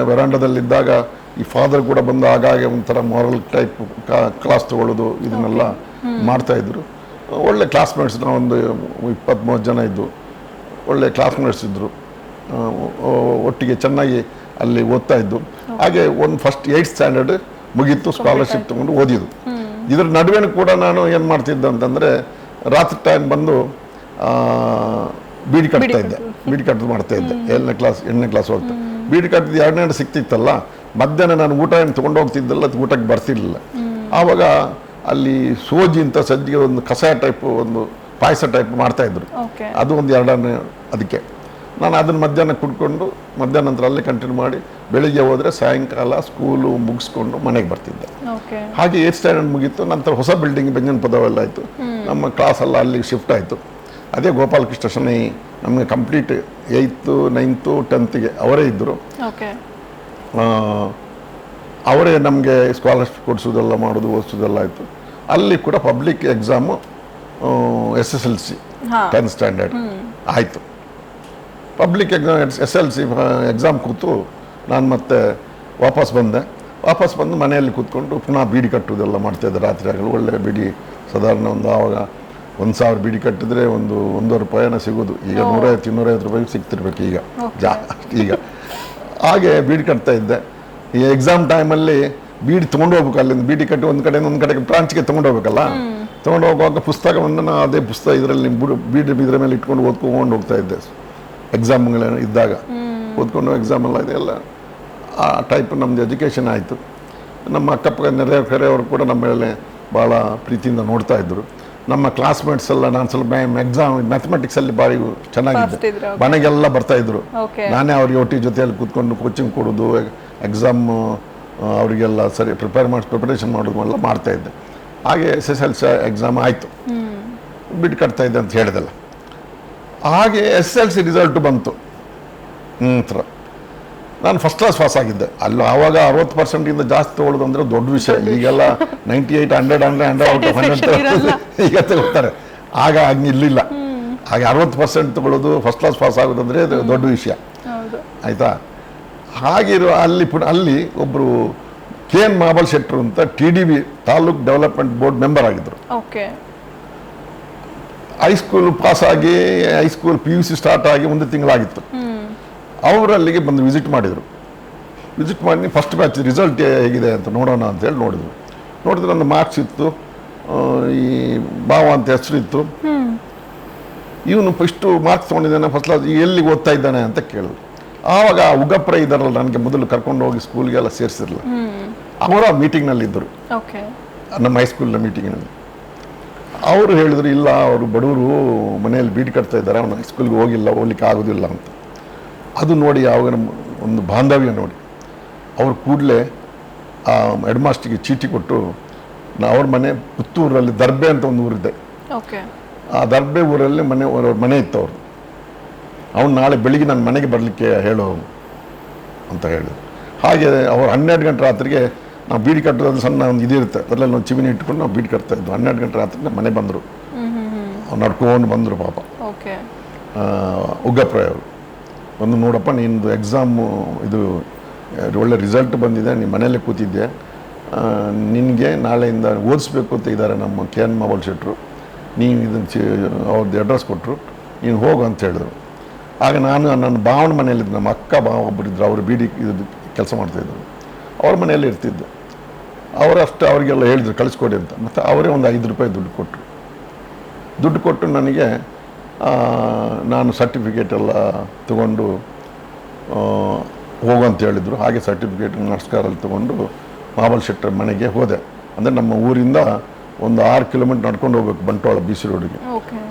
ವರಾಂಡದಲ್ಲಿದ್ದಾಗ ಈ ಫಾದರ್ ಕೂಡ ಬಂದು ಆಗಾಗೆ ಒಂಥರ ಮಾರಲ್ ಟೈಪ್ ಕ್ಲಾಸ್ ತಗೊಳ್ಳೋದು ಇದನ್ನೆಲ್ಲ ಮಾಡ್ತಾಯಿದ್ರು. ಒಳ್ಳೆ ಕ್ಲಾಸ್ಮೇಟ್ಸ್, ನಾವೊಂದು 20-30 ಜನ ಇದ್ದು ಒಳ್ಳೆ ಕ್ಲಾಸ್ಮೇಟ್ಸ್ ಇದ್ದರು. ಒಟ್ಟಿಗೆ ಚೆನ್ನಾಗಿ ಅಲ್ಲಿ ಓದ್ತಾ ಇದ್ದು. ಹಾಗೆ ಒಂದು ಫಸ್ಟ್ 8th ಸ್ಟ್ಯಾಂಡರ್ಡ್ ಮುಗೀತು, ಸ್ಕಾಲರ್ಶಿಪ್ ತೊಗೊಂಡು ಓದಿದ್ದು. ಇದರ ನಡುವೆನೂ ಕೂಡ ನಾನು ಏನು ಮಾಡ್ತಿದ್ದೆ ಅಂತಂದರೆ, ರಾತ್ರಿ ಟೈಮ್ ಬಂದು ಬೀಡಿ ಕಟ್ಟೋದು ಮಾಡ್ತಾ ಇದ್ದೆ. 7ನೇ ಕ್ಲಾಸ್ 8ನೇ ಕ್ಲಾಸ್ ಹೋಗ್ತಾ ಬೀಡಿ ಕಟ್ಟಿದ್ದು 2 ಸಿಕ್ತಿತ್ತಲ್ಲ, ಮಧ್ಯಾಹ್ನ ನಾನು ಊಟ ಏನು ತೊಗೊಂಡು ಹೋಗ್ತಿದ್ದಲ್ಲ, ಊಟಕ್ಕೆ ಬರ್ತಿರ್ಲಿಲ್ಲ. ಆವಾಗ ಅಲ್ಲಿ ಸೋಜಿ ಅಂತ ಸಜ್ಜಿಗೆ ಒಂದು ಕಷಾಯ ಟೈಪ್, ಒಂದು ಪಾಯಸ ಟೈಪ್ ಮಾಡ್ತಾಯಿದ್ರು. ಅದು ಒಂದು 2 ಅದಕ್ಕೆ ನಾನು ಅದನ್ನು ಮಧ್ಯಾಹ್ನ ಕುಡ್ಕೊಂಡು ಮಧ್ಯಾಹ್ನ ನಂತರ ಅಲ್ಲೇ ಕಂಟಿನ್ಯೂ ಮಾಡಿ ಬೆಳಿಗ್ಗೆ ಹೋದರೆ ಸಾಯಂಕಾಲ ಸ್ಕೂಲು ಮುಗಿಸ್ಕೊಂಡು ಮನೆಗೆ ಬರ್ತಿದ್ದೆ. ಹಾಗೆ 8th ಸ್ಟ್ಯಾಂಡರ್ಡ್ ಮುಗೀತು. ನಂತರ ಹೊಸ ಬಿಲ್ಡಿಂಗ್ ಬೆಂಜನ್ ಪದವೆಲ್ಲ ಆಯಿತು. ನಮ್ಮ ಕ್ಲಾಸ್ ಎಲ್ಲ ಅಲ್ಲಿ ಶಿಫ್ಟ್ ಆಯಿತು. ಅದೇ ಗೋಪಾಲಕೃಷ್ಣ ಶೆಣೈ ನಮಗೆ ಕಂಪ್ಲೀಟ್ 8th 9th 10th ಅವರೇ ಇದ್ದರು. ಅವರೇ ನಮಗೆ ಸ್ಕಾಲರ್ಶಿಪ್ ಕೊಡಿಸೋದೆಲ್ಲ ಮಾಡೋದು, ಓದಿಸೋದೆಲ್ಲ ಆಯಿತು. ಅಲ್ಲಿ ಕೂಡ public exam SSLC 10th standard ಆಯಿತು. ಪಬ್ಲಿಕ್ ಎಕ್ಸಾಮ್ SSLC ಎಕ್ಸಾಮ್ ಕೂತು ನಾನು ಮತ್ತೆ ವಾಪಸ್ ಬಂದು ಮನೆಯಲ್ಲಿ ಕೂತ್ಕೊಂಡು ಪುನಃ ಬೀಡಿ ಕಟ್ಟುವುದೆಲ್ಲ ಮಾಡ್ತಾಯಿದ್ದೆ ರಾತ್ರಿ ಆಗಲು. ಒಳ್ಳೆ ಬೀಡಿ ಸಾಧಾರಣ ಒಂದು ಆವಾಗ 1,000 ಬೀಡಿ ಕಟ್ಟಿದ್ರೆ ಒಂದೂವರೆ ರೂಪಾಯಿನ ಸಿಗೋದು. ಈಗ 150-250 ರೂಪಾಯಿಗೆ ಸಿಗ್ತಿರ್ಬೇಕು ಈಗ ಹಾಗೆ ಬೀಡಿ ಕಟ್ತಾ ಇದ್ದೆ. ಈ ಎಕ್ಸಾಮ್ ಟೈಮಲ್ಲಿ ಬೀಡಿ ತೊಗೊಂಡು ಹೋಗ್ಬೇಕು, ಅಲ್ಲಿಂದ ಬೀಡಿ ಕಟ್ಟಿ ಒಂದು ಕಡೆಗೆ ಬ್ರಾಂಚ್ಗೆ ತೊಗೊಂಡು ಹೋಗ್ಬೇಕಲ್ಲ. ತೊಗೊಂಡು ಹೋಗುವಾಗ ಪುಸ್ತಕವನ್ನು ನಾನು ಅದೇ ಪುಸ್ತಕ ಇದರಲ್ಲಿ ಬೀಡಿ ಇದ್ರ ಮೇಲೆ ಇಟ್ಕೊಂಡು ಓದ್ಕೊಂಡು ಹೋಗ್ತಾ ಇದ್ದೆ. ಎಕ್ಸಾಮ್ಗಳು ಇದ್ದಾಗ ಓದ್ಕೊಂಡು ಎಕ್ಸಾಮ್ ಎಲ್ಲ ಇದೆಲ್ಲ ಆ ಟೈಪ್ ನಮ್ಮದು ಎಜುಕೇಷನ್ ಆಯಿತು. ನಮ್ಮ ಅಕ್ಕಪಕ್ಕ ನೆರೆಯವರು ಕೂಡ ನಮ್ಮ ಮೇಲೆ ಭಾಳ ಪ್ರೀತಿಯಿಂದ ನೋಡ್ತಾ ಇದ್ದರು. ನಮ್ಮ ಕ್ಲಾಸ್ಮೇಟ್ಸ್ ಎಲ್ಲ ನಾನು ಸ್ವಲ್ಪ ಎಕ್ಸಾಮ್ ಮ್ಯಾಥಮೆಟಿಕ್ಸಲ್ಲಿ ಭಾರಿ ಚೆನ್ನಾಗಿದ್ದೆ, ಮನೆಗೆಲ್ಲ ಬರ್ತಾಯಿದ್ರು. ನಾನೇ ಅವ್ರಿಗೆ ಒಟ್ಟಿಗೆ ಜೊತೆಯಲ್ಲಿ ಕೂತ್ಕೊಂಡು ಕೋಚಿಂಗ್ ಕೊಡೋದು, ಎಕ್ಸಾಮ್ ಅವರಿಗೆಲ್ಲ ಸರಿ ಪ್ರಿಪರೇಷನ್ ಮಾಡೋದು ಎಲ್ಲ ಮಾಡ್ತಾಯಿದ್ದೆ. ಹಾಗೆ SSLC ಎಕ್ಸಾಮ್ ಆಯಿತು, ಬಿಟ್ಟು ಕಟ್ತಾ ಇದ್ದೆ ಅಂತ ಹೇಳಿದೆಲ್ಲ. ಹಾಗೆ SSLC ರಿಸಲ್ಟು ಬಂತು. ಥರ ನಾನು ಫಸ್ಟ್ ಕ್ಲಾಸ್ ಪಾಸ್ ಆಗಿದ್ದೆ. ಅಲ್ಲಿ ಆವಾಗ 60% ಜಾಸ್ತಿ ತೊಗೊಳ್ಳೋದು ಅಂದರೆ ದೊಡ್ಡ ವಿಷಯ. ಈಗೆಲ್ಲ 98, 100 ಈಗ ತಗೋತಾರೆ. ಆಗ ಹಂಗಿರಲಿಲ್ಲ. ಹಾಗೆ 60% ತೊಗೊಳ್ಳೋದು, ಫಸ್ಟ್ ಕ್ಲಾಸ್ ಪಾಸ್ ಆಗೋದು ಅಂದರೆ ದೊಡ್ಡ ವಿಷಯ ಆಯಿತಾ. ಹಾಗಿರೋ ಅಲ್ಲಿ ಒಬ್ಬರು KN ಮಾಬಲ್ ಶೆಟ್ಟರು ಅಂತ TDB taluk development board member ಆಗಿದ್ದರು. ಹೈಸ್ಕೂಲ್ ಪಾಸ್ ಆಗಿ ಹೈಸ್ಕೂಲ್ PUC ಸ್ಟಾರ್ಟ್ ಆಗಿ 1 ತಿಂಗಳಾಗಿತ್ತು. ಅವರಲ್ಲಿಗೆ ಬಂದು ವಿಸಿಟ್ ಮಾಡಿದರು. ವಿಸಿಟ್ ಮಾಡಿ ಫಸ್ಟ್ ಬ್ಯಾಚ್ ರಿಸಲ್ಟ್ ಹೇಗಿದೆ ಅಂತ ನೋಡೋಣ ಅಂತೇಳಿ ನೋಡಿದ್ರೆ ಒಂದು ಮಾರ್ಕ್ಸ್ ಇತ್ತು, ಈ ಭಾವ ಅಂತ ಹೆಸರು ಇತ್ತು. ಇವನು ಇಷ್ಟು ಮಾರ್ಕ್ಸ್ ತೊಗೊಂಡಿದ್ದಾನೆ, ಫಸ್ಟ್ ಕ್ಲಾಸ್, ಎಲ್ಲಿಗೆ ಓದ್ತಾ ಇದ್ದಾನೆ ಅಂತ ಕೇಳಿದ್ರು. ಆವಾಗ ಉಗಪ್ರ ಇದ್ದಾರಲ್ಲ, ನನಗೆ ಮೊದಲು ಕರ್ಕೊಂಡು ಹೋಗಿ ಸ್ಕೂಲ್ಗೆಲ್ಲ ಸೇರಿಸಿರಲಿಲ್ಲ, ಅವರ ಮೀಟಿಂಗ್ನಲ್ಲಿ ಇದ್ದರು, ನಮ್ಮ ಹೈಸ್ಕೂಲಿನ ಮೀಟಿಂಗ್ನಲ್ಲಿ. ಅವರು ಹೇಳಿದ್ರು, ಇಲ್ಲ ಅವರು ಬಡವರು ಮನೆಯಲ್ಲಿ ಬೀಡಿ ಕಟ್ತಾ ಇದ್ದಾರೆ, ಅವನು ಹೈಸ್ಕೂಲ್ಗೆ ಹೋಗ್ಲಿಕ್ಕೆ ಆಗೋದಿಲ್ಲ ಅಂತ. ಅದು ನೋಡಿ ಯಾವಾಗ ಒಂದು ಬಾಂಧವ್ಯ ನೋಡಿ ಅವ್ರು ಕೂಡಲೇ ಆ ಹೆಡ್ ಮಾಸ್ಟರ್ಗೆ ಚೀಟಿ ಕೊಟ್ಟು, ಅವ್ರ ಮನೆ ಪುತ್ತೂರಲ್ಲಿ ದರ್ಬೆ ಅಂತ ಒಂದು ಊರಿದೆ, ಆ ದರ್ಬೆ ಊರಲ್ಲಿ ಮನೆ ಇತ್ತು ಅವ್ರದ್ದು. ಅವ್ನು ನಾಳೆ ಬೆಳಿಗ್ಗೆ ನನ್ನ ಮನೆಗೆ ಬರಲಿಕ್ಕೆ ಹೇಳೋ ಅಂತ ಹೇಳಿದ್ರು. ಹಾಗೆ ಅವ್ರು 12 ಗಂಟೆ ರಾತ್ರಿಗೆ ನಾವು ಬೀಡಿ ಕಟ್ಟೋದ್ರಲ್ಲಿ ಸಣ್ಣ ಒಂದು ಇದಿರುತ್ತೆ, ಅದರಲ್ಲಿ ಒಂದು ಚಿಮಿನಿ ಇಟ್ಕೊಂಡು ನಾವು ಬೀಡಿ ಕಟ್ತಾ ಇದ್ವಿ. 12 ಗಂಟೆ ರಾತ್ರಿ ನಮ್ಮ ಮನೆ ಬಂದರು, ನಡ್ಕೊಂಡು ಬಂದರು ಪಾಪ ಉಗ್ಗಪ್ರಾಯ ಅವರು. ಒಂದು ನೋಡಪ್ಪ, ನಿನ್ನದು ಎಕ್ಸಾಮು ಇದು ಒಳ್ಳೆ ರಿಸಲ್ಟ್ ಬಂದಿದೆ, ನೀನು ಮನೆಯಲ್ಲೇ ಕೂತಿದ್ದೆ, ನಿನಗೆ ನಾಳೆಯಿಂದ ಓದಿಸ್ಬೇಕು ಅಂತ ಇದ್ದಾರೆ ನಮ್ಮ KN ಮಾಬಲ್ ಶೆಟ್ಟರು, ನೀನು ಇದನ್ನು ಅವ್ರದ್ದು ಅಡ್ರೆಸ್ ಕೊಟ್ಟರು, ನೀನು ಹೋಗು ಅಂತ ಹೇಳಿದ್ರು. ಆಗ ನಾನು ನನ್ನ ಭಾವನ ಮನೆಯಲ್ಲಿದ್ದೆ, ನಮ್ಮ ಅಕ್ಕ ಭಾವ ಒಬ್ಬರಿದ್ದರು, ಅವರು ಬೀಡಿ ಇದು ಕೆಲಸ ಮಾಡ್ತಾಯಿದ್ರು, ಅವ್ರ ಮನೆಯಲ್ಲಿ ಇರ್ತಿದ್ದೆ. ಅವರಷ್ಟು ಅವರಿಗೆಲ್ಲ ಹೇಳಿದ್ರು ಕಳಿಸ್ಕೊಡಿ ಅಂತ. ಮತ್ತು ಅವರೇ ಒಂದು 5 ರೂಪಾಯಿ ದುಡ್ಡು ಕೊಟ್ಟು ನನಗೆ ನಾನು ಸರ್ಟಿಫಿಕೇಟ್ ಎಲ್ಲ ತಗೊಂಡು ಹೋಗಂತ ಹೇಳಿದರು. ಹಾಗೆ ಸರ್ಟಿಫಿಕೇಟ್ ನರ್ಸ್ಕಾರಲ್ಲಿ ತೊಗೊಂಡು ಮಾಬಲ್ ಶೆಟ್ಟರ್ ಮನೆಗೆ ಹೋದೆ. ಅಂದರೆ ನಮ್ಮ ಊರಿಂದ ಒಂದು 6 ಕಿಲೋಮೀಟರ್ ನಡ್ಕೊಂಡು ಹೋಗ್ಬೇಕು, ಬಂಟ್ವಾಳ BC ರೋಡಿಗೆ.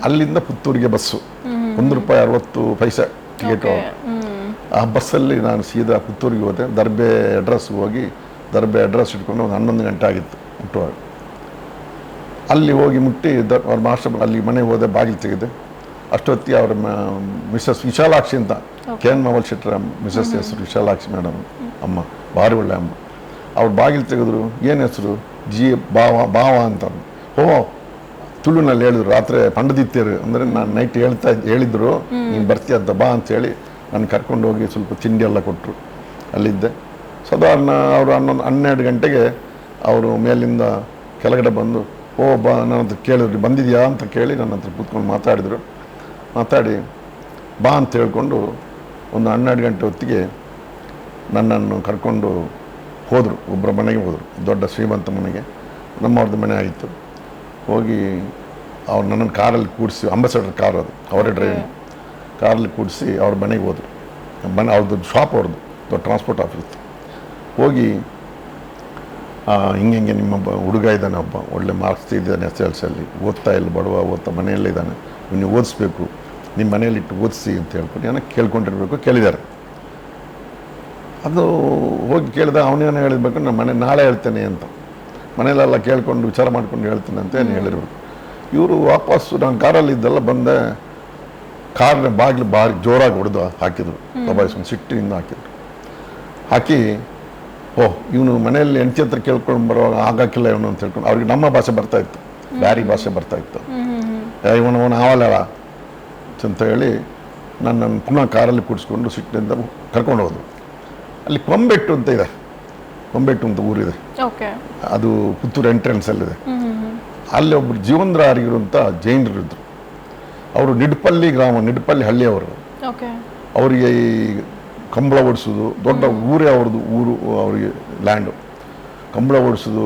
ಅಲ್ಲಿಂದ ಪುತ್ತೂರಿಗೆ ಬಸ್ಸು, ₹1.60 ಟಿಕೆಟ್. ಆ ಬಸ್ಸಲ್ಲಿ ನಾನು ಸೀದಾ ಪುತ್ತೂರಿಗೆ ಹೋದೆ. ದರ್ಬೆ ಅಡ್ರೆಸ್ ಇಟ್ಕೊಂಡು ಒಂದು 11 ಗಂಟೆ ಆಗಿತ್ತು ಮುಟ್ಟುವಾಗ. ಅಲ್ಲಿ ಹೋಗಿ ಮುಟ್ಟಿ ಅವ್ರ ಮಾಸ್ಟರ್ ಅಲ್ಲಿ ಮನೆಗೆ ಹೋದೆ, ಬಾಗಿಲು ತೆಗೆದೆ. ಅಷ್ಟೊತ್ತಿಗೆ ಅವರ ಮಿಸಸ್ ವಿಶಾಲಾಕ್ಷಿ ಅಂತ, KN ಮಾಬಲ್ ಶೆಟ್ಟರ ಮಿಸಸ್ ಹೆಸರು ವಿಶಾಲಾಕ್ಷಿ ಮೇಡಮ್, ಅಮ್ಮ ಭಾರಿ ಒಳ್ಳೆ ಅಮ್ಮ. ಅವ್ರು ಬಾಗಿಲು ತೆಗೆದ್ರು, ಏನು ಹೆಸರು? ಭಾವ ಅಂತ. ತುಳುನಲ್ಲಿ ಹೇಳಿದ್ರು, ರಾತ್ರಿ ಪಂಡದಿತ್ಯರು ಅಂದರೆ ನಾನು ನೈಟ್ ಹೇಳಿದ್ರು ನೀನು ಬರ್ತೀಯ ಅಂತ, ಬಾ ಅಂತೇಳಿ ನಾನು ಕರ್ಕೊಂಡು ಹೋಗಿ ಸ್ವಲ್ಪ ತಿಂಡಿ ಎಲ್ಲ ಕೊಟ್ಟರು. ಅಲ್ಲಿದ್ದೆ. ಸಾಧಾರಣ ಅವರು 12 ಗಂಟೆಗೆ ಅವರು ಮೇಲಿಂದ ಕೆಳಗಡೆ ಬಂದು, ಬಾ ನನ್ನ ಹತ್ರ ಕೇಳಿದ್ರು, ಬಂದಿದೆಯಾ ಅಂತ ಕೇಳಿ ನನ್ನ ಹತ್ರ ಕೂತ್ಕೊಂಡು ಮಾತಾಡಿ ಬಾ ಅಂತ ಹೇಳ್ಕೊಂಡು ಒಂದು 12 ಗಂಟೆ ಹೊತ್ತಿಗೆ ನನ್ನನ್ನು ಕರ್ಕೊಂಡು ಹೋದರು. ಒಬ್ಬರ ಮನೆಗೆ ಹೋದರು, ದೊಡ್ಡ ಶ್ರೀಮಂತ ಮನೆಗೆ, ನಮ್ಮವ್ರದ್ದು ಮನೆ ಆಗಿತ್ತು. ಹೋಗಿ ಅವ್ರು ನನ್ನನ್ನು ಕಾರಲ್ಲಿ ಕೂಡಿಸಿ, ಅಂಬಾಸಡರ್ ಕಾರ್ ಅದು, ಅವರೇ ಡ್ರೈವಿಂಗ್, ಕಾರಲ್ಲಿ ಕೂಡಿಸಿ ಅವ್ರ ಮನೆಗೆ ಹೋದರು. ಅವ್ರದ್ದು ಶಾಪ್, ಅವ್ರದ್ದು ದೊಡ್ಡ ಟ್ರಾನ್ಸ್ಪೋರ್ಟ್ ಆಫೀಸ್. ಹೋಗಿ ಹಿಂಗೆ ನಿಮ್ಮ ಹುಡುಗ ಇದ್ದಾನೆ, ಒಬ್ಬ ಒಳ್ಳೆ ಮಾರ್ಕ್ಸ್ ತೆಗೆದಿದ್ದಾನೆ SSLCಯಲ್ಲಿ, ಓದ್ತಾ ಇಲ್ಲ, ಓದ್ತಾ ಮನೆಯಲ್ಲೇ ಇದ್ದಾನೆ, ನೀವು ಓದಿಸ್ಬೇಕು, ನಿಮ್ಮ ಮನೆಯಲ್ಲಿಟ್ಟು ಓದಿಸಿ ಅಂತ ಹೇಳ್ಕೊಂಡು ಏನೋ ಕೇಳಿದ್ದಾರೆ. ಅದು ಹೋಗಿ ಕೇಳಿದ, ಅವನೇನೋ ಹೇಳಿರ್ಬೇಕು, ನಮ್ಮ ನಾಳೆ ಹೇಳ್ತೇನೆ ಅಂತ, ಮನೆಯಲ್ಲೆಲ್ಲ ಕೇಳ್ಕೊಂಡು ವಿಚಾರ ಮಾಡ್ಕೊಂಡು ಹೇಳ್ತೇನೆ ಅಂತ ಏನು ಹೇಳಿರ್ಬೇಕು. ಇವರು ವಾಪಸ್ಸು ನಾನು ಕಾರಲ್ಲಿದ್ದೆಲ್ಲ ಬಂದೆ, ಕಾರ್ನ ಬಾಗಿಲು ಭಾರಿ ಜೋರಾಗಿ ಹೊಡೆದು ಹಾಕಿದ್ರು, ದಬಾಯಿಸ್ಕೊಂಡು ಸಿಟ್ಟಿನಿಂದ ಹಾಕಿ ಇವನು ಮನೆಯಲ್ಲಿ ಹೆಂಡತಿ ಹತ್ರ ಕೇಳ್ಕೊಂಡು ಬರುವಾಗ ಆಗಾಕಿಲ್ಲ ಇವನು ಅಂತ ಹೇಳ್ಕೊಂಡು, ಅವ್ರಿಗೆ ನಮ್ಮ ಭಾಷೆ ಬರ್ತಾಯಿತ್ತು, ಬ್ಯಾರಿ ಭಾಷೆ ಬರ್ತಾಯಿತ್ತು. ಇವನು ಆವಲ್ಲ ಅಂತ ಹೇಳಿ ನನ್ನನ್ನು ಪುನಃ ಕಾರಲ್ಲಿ ಕೂಡಿಸ್ಕೊಂಡು ಸಿಟ್ಟಿನಿಂದ ಕರ್ಕೊಂಡು ಹೋದ್ರು. ಅಲ್ಲಿ ಕೊಂಬೆಟ್ಟು ಅಂತ ಇದೆ, ಕೊಂಬೆಟ್ಟು ಅಂತ ಊರಿದೆ, ಓಕೆ. ಅದು ಪುತ್ತೂರು ಎಂಟ್ರೆನ್ಸಲ್ಲಿದೆ. ಅಲ್ಲಿ ಒಬ್ಬರು ಜೀವಂದ್ರಾರಿಗರು ಅಂತ ಜೈನರು ಇದ್ದರು. ಅವರು ನಿಡ್ಪಲ್ಲಿ ಗ್ರಾಮ, ನಿಡ್ಪಲ್ಲಿ ಹಳ್ಳಿಯವರು. ಓಕೆ. ಅವರಿಗೆ ಈ ಕಂಬಳ ಓಡಿಸೋದು, ದೊಡ್ಡ ಊರೇ ಅವ್ರದ್ದು, ಊರು ಅವರಿಗೆ ಲ್ಯಾಂಡು. ಕಂಬಳ ಓಡಿಸೋದು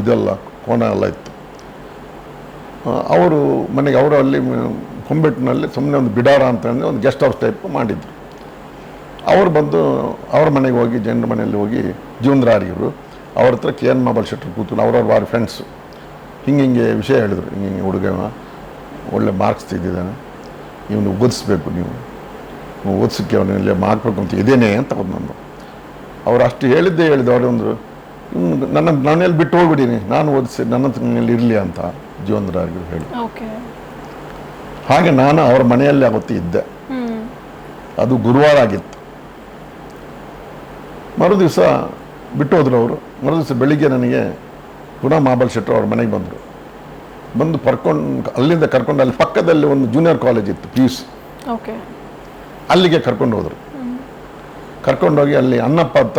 ಇದೆಲ್ಲ ಕೋಣ ಎಲ್ಲ ಇತ್ತು. ಅವರು ಮನೆಗೆ ಅವರು ಅಲ್ಲಿ ಕೊಂಬೆಟ್ಟಿನಲ್ಲಿ ಸುಮ್ಮನೆ ಒಂದು ಬಿಡಾರ ಅಂತಂದರೆ ಒಂದು ಗೆಸ್ಟ್ ಹೌಸ್ ಟೈಪ್ ಮಾಡಿದ್ರು. ಅವರು ಬಂದು ಅವ್ರ ಮನೆಗೆ ಹೋಗಿ, ಜನರ ಮನೆಯಲ್ಲಿ ಹೋಗಿ ಜೀವಂದ್ರಾರಿಗರು ಅವ್ರ ಹತ್ರ ಕೆ ಎನ್ ಮಾಬಲ್ ಶೆಟ್ಟರು ಕೂತು ಅವ್ರವ್ರ ವಾರ ಫ್ರೆಂಡ್ಸು ಹಿಂಗೆ ವಿಷಯ ಹೇಳಿದ್ರು. ಹಿಂಗೆ ಹುಡುಗ ಒಳ್ಳೆ ಮಾರ್ಕ್ಸ್ ತೆಗೆದಿದ್ದಾನೆ, ಇವನು ಓದಿಸ್ಬೇಕು, ನೀವು ಓದಿಸೋಕ್ಕೆ ಅವನಲ್ಲಿ ಮಾಡಬೇಕು ಅಂತ ಇದೇನೆ ಅಂತ ಬಂದು ಅವ್ರು ಅಷ್ಟು ಹೇಳಿದ್ದೆ ಅವರು ಅಂದರು, ನನ್ನ ಮನೇಲಿ ಬಿಟ್ಟು ಹೋಗ್ಬಿಡೀನಿ, ನಾನು ಓದಿಸಿ ನನ್ನ ಮನೇಲಿ ಇರಲಿ ಅಂತ ಜೀವಂದ್ರಾರಿಗರು ಹೇಳಿ. ಹಾಗೆ ನಾನು ಅವ್ರ ಮನೆಯಲ್ಲಿ ಅವತ್ತು ಇದ್ದೆ. ಅದು ಗುರುವಾರ ಆಗಿತ್ತು. ಮರುದಿವಸ ಬಿಟ್ಟು ಹೋದ್ರು ಅವರು. ಮರುದಿವಸ ಬೆಳಿಗ್ಗೆ ನನಗೆ ಪುನಃ ಮಾಬಲ್ ಶೆಟ್ಟರು ಅವ್ರ ಮನೆಗೆ ಬಂದರು. ಬಂದು ಅಲ್ಲಿಂದ ಕರ್ಕೊಂಡು ಅಲ್ಲಿ ಪಕ್ಕದಲ್ಲಿ ಒಂದು ಜೂನಿಯರ್ ಕಾಲೇಜ್ ಇತ್ತು, PUC, ಅಲ್ಲಿಗೆ ಕರ್ಕೊಂಡು ಹೋದರು. ಕರ್ಕೊಂಡೋಗಿ ಅಲ್ಲಿ ಅನ್ನಪ್ಪ ಅಂತ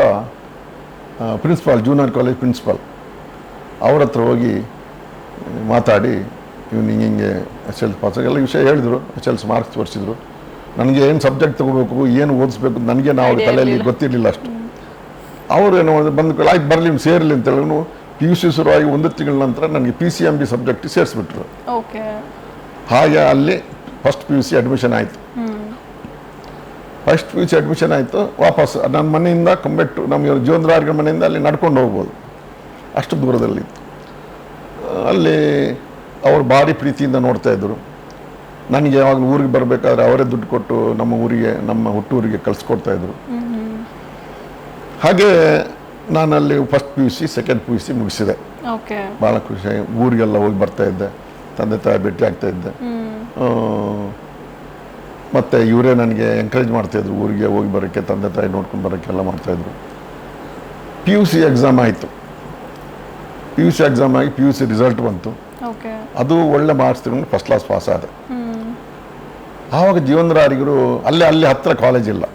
ಪ್ರಿನ್ಸಿಪಾಲ್, ಜೂನಿಯರ್ ಕಾಲೇಜ್ ಪ್ರಿನ್ಸಿಪಾಲ್, ಅವ್ರ ಹತ್ರ ಹೋಗಿ ಮಾತಾಡಿ ಇವನು ಹಿಂಗೆ SLC ಪಾಸ್ ಎಲ್ಲ ವಿಷಯ ಹೇಳಿದರು. SLC ಮಾರ್ಕ್ಸ್ ತೋರಿಸಿದ್ರು. ನನಗೆ ಏನು ಸಬ್ಜೆಕ್ಟ್ ತೊಗೋಬೇಕು, ಏನು ಓದಿಸ್ಬೇಕು ನನಗೆ ನಾವು ತಲೆಯಲ್ಲಿ ಗೊತ್ತಿರಲಿಲ್ಲ ಅಷ್ಟು. ಅವರು ಏನೋ ಬಂದು ಆಯ್ತು ಬರಲಿ ಸೇರಲಿ ಅಂತ ಹೇಳಿ PUC ಶುರುವಾಗಿ 1 ತಿಂಗಳ ನಂತರ ನನಗೆ PCMB ಸಬ್ಜೆಕ್ಟ್ ಸೇರಿಸ್ಬಿಟ್ರು. ಹಾಗೆ ಅಲ್ಲಿ ಫಸ್ಟ್ PUC ಅಡ್ಮಿಷನ್ ಆಯಿತು. ಫಸ್ಟ್ PUC ಅಡ್ಮಿಷನ್ ಆಯಿತು. ವಾಪಸ್ ನನ್ನ ಮನೆಯಿಂದ ಕೊಂಬೆಟ್ಟು ನಮ್ಮ ಜೀವಂದ್ರಾರಿಗರ ಮನೆಯಿಂದ ಅಲ್ಲಿ ನಡ್ಕೊಂಡು ಹೋಗ್ಬೋದು, ಅಷ್ಟು ದೂರದಲ್ಲಿತ್ತು. ಅಲ್ಲಿ ಅವರು ಭಾರಿ ಪ್ರೀತಿಯಿಂದ ನೋಡ್ತಾ ಇದ್ದರು. ನನಗೆ ಯಾವಾಗ ಊರಿಗೆ ಬರಬೇಕಾದ್ರೆ ಅವರೇ ದುಡ್ಡು ಕೊಟ್ಟು ನಮ್ಮ ಊರಿಗೆ, ನಮ್ಮ ಹುಟ್ಟೂರಿಗೆ ಕಳಿಸ್ಕೊಡ್ತಾಯಿದ್ರು. ಹಾಗೆ ನಾನಲ್ಲಿ ಫಸ್ಟ್ PUC, ಸೆಕೆಂಡ್ PUC ಮುಗಿಸಿದೆ. ಭಾಳ ಖುಷಿ. ಊರಿಗೆಲ್ಲ ಹೋಗಿ ಬರ್ತಾ ಇದ್ದೆ, ತಂದೆ ತಾಯಿ ಭೇಟಿ ಆಗ್ತಾ ಇದ್ದೆ. ಮತ್ತು ಇವರೇ ನನಗೆ ಎಂಕರೇಜ್ ಮಾಡ್ತಾಯಿದ್ರು ಊರಿಗೆ ಹೋಗಿ ಬರೋಕ್ಕೆ, ತಂದೆ ತಾಯಿ ನೋಡ್ಕೊಂಡು ಬರೋಕ್ಕೆ ಎಲ್ಲ ಮಾಡ್ತಾಯಿದ್ರು. PUC ಎಕ್ಸಾಮ್ ಆಯಿತು. PUC ಎಕ್ಸಾಮ್ ಆಗಿ PUC ರಿಸಲ್ಟ್ ಬಂತು. ಅದು ಒಳ್ಳೆ ಮಾರ್ಕ್ಸ್ ತಗೊಂಡು ಫಸ್ಟ್ ಕ್ಲಾಸ್ ಪಾಸ್ ಆದ. ಆವಾಗ ಜೀವಂದ್ರಾರಿಗರು ಅಲ್ಲಿ ಹತ್ತಿರ ಕಾಲೇಜ್ ಇಲ್ಲ.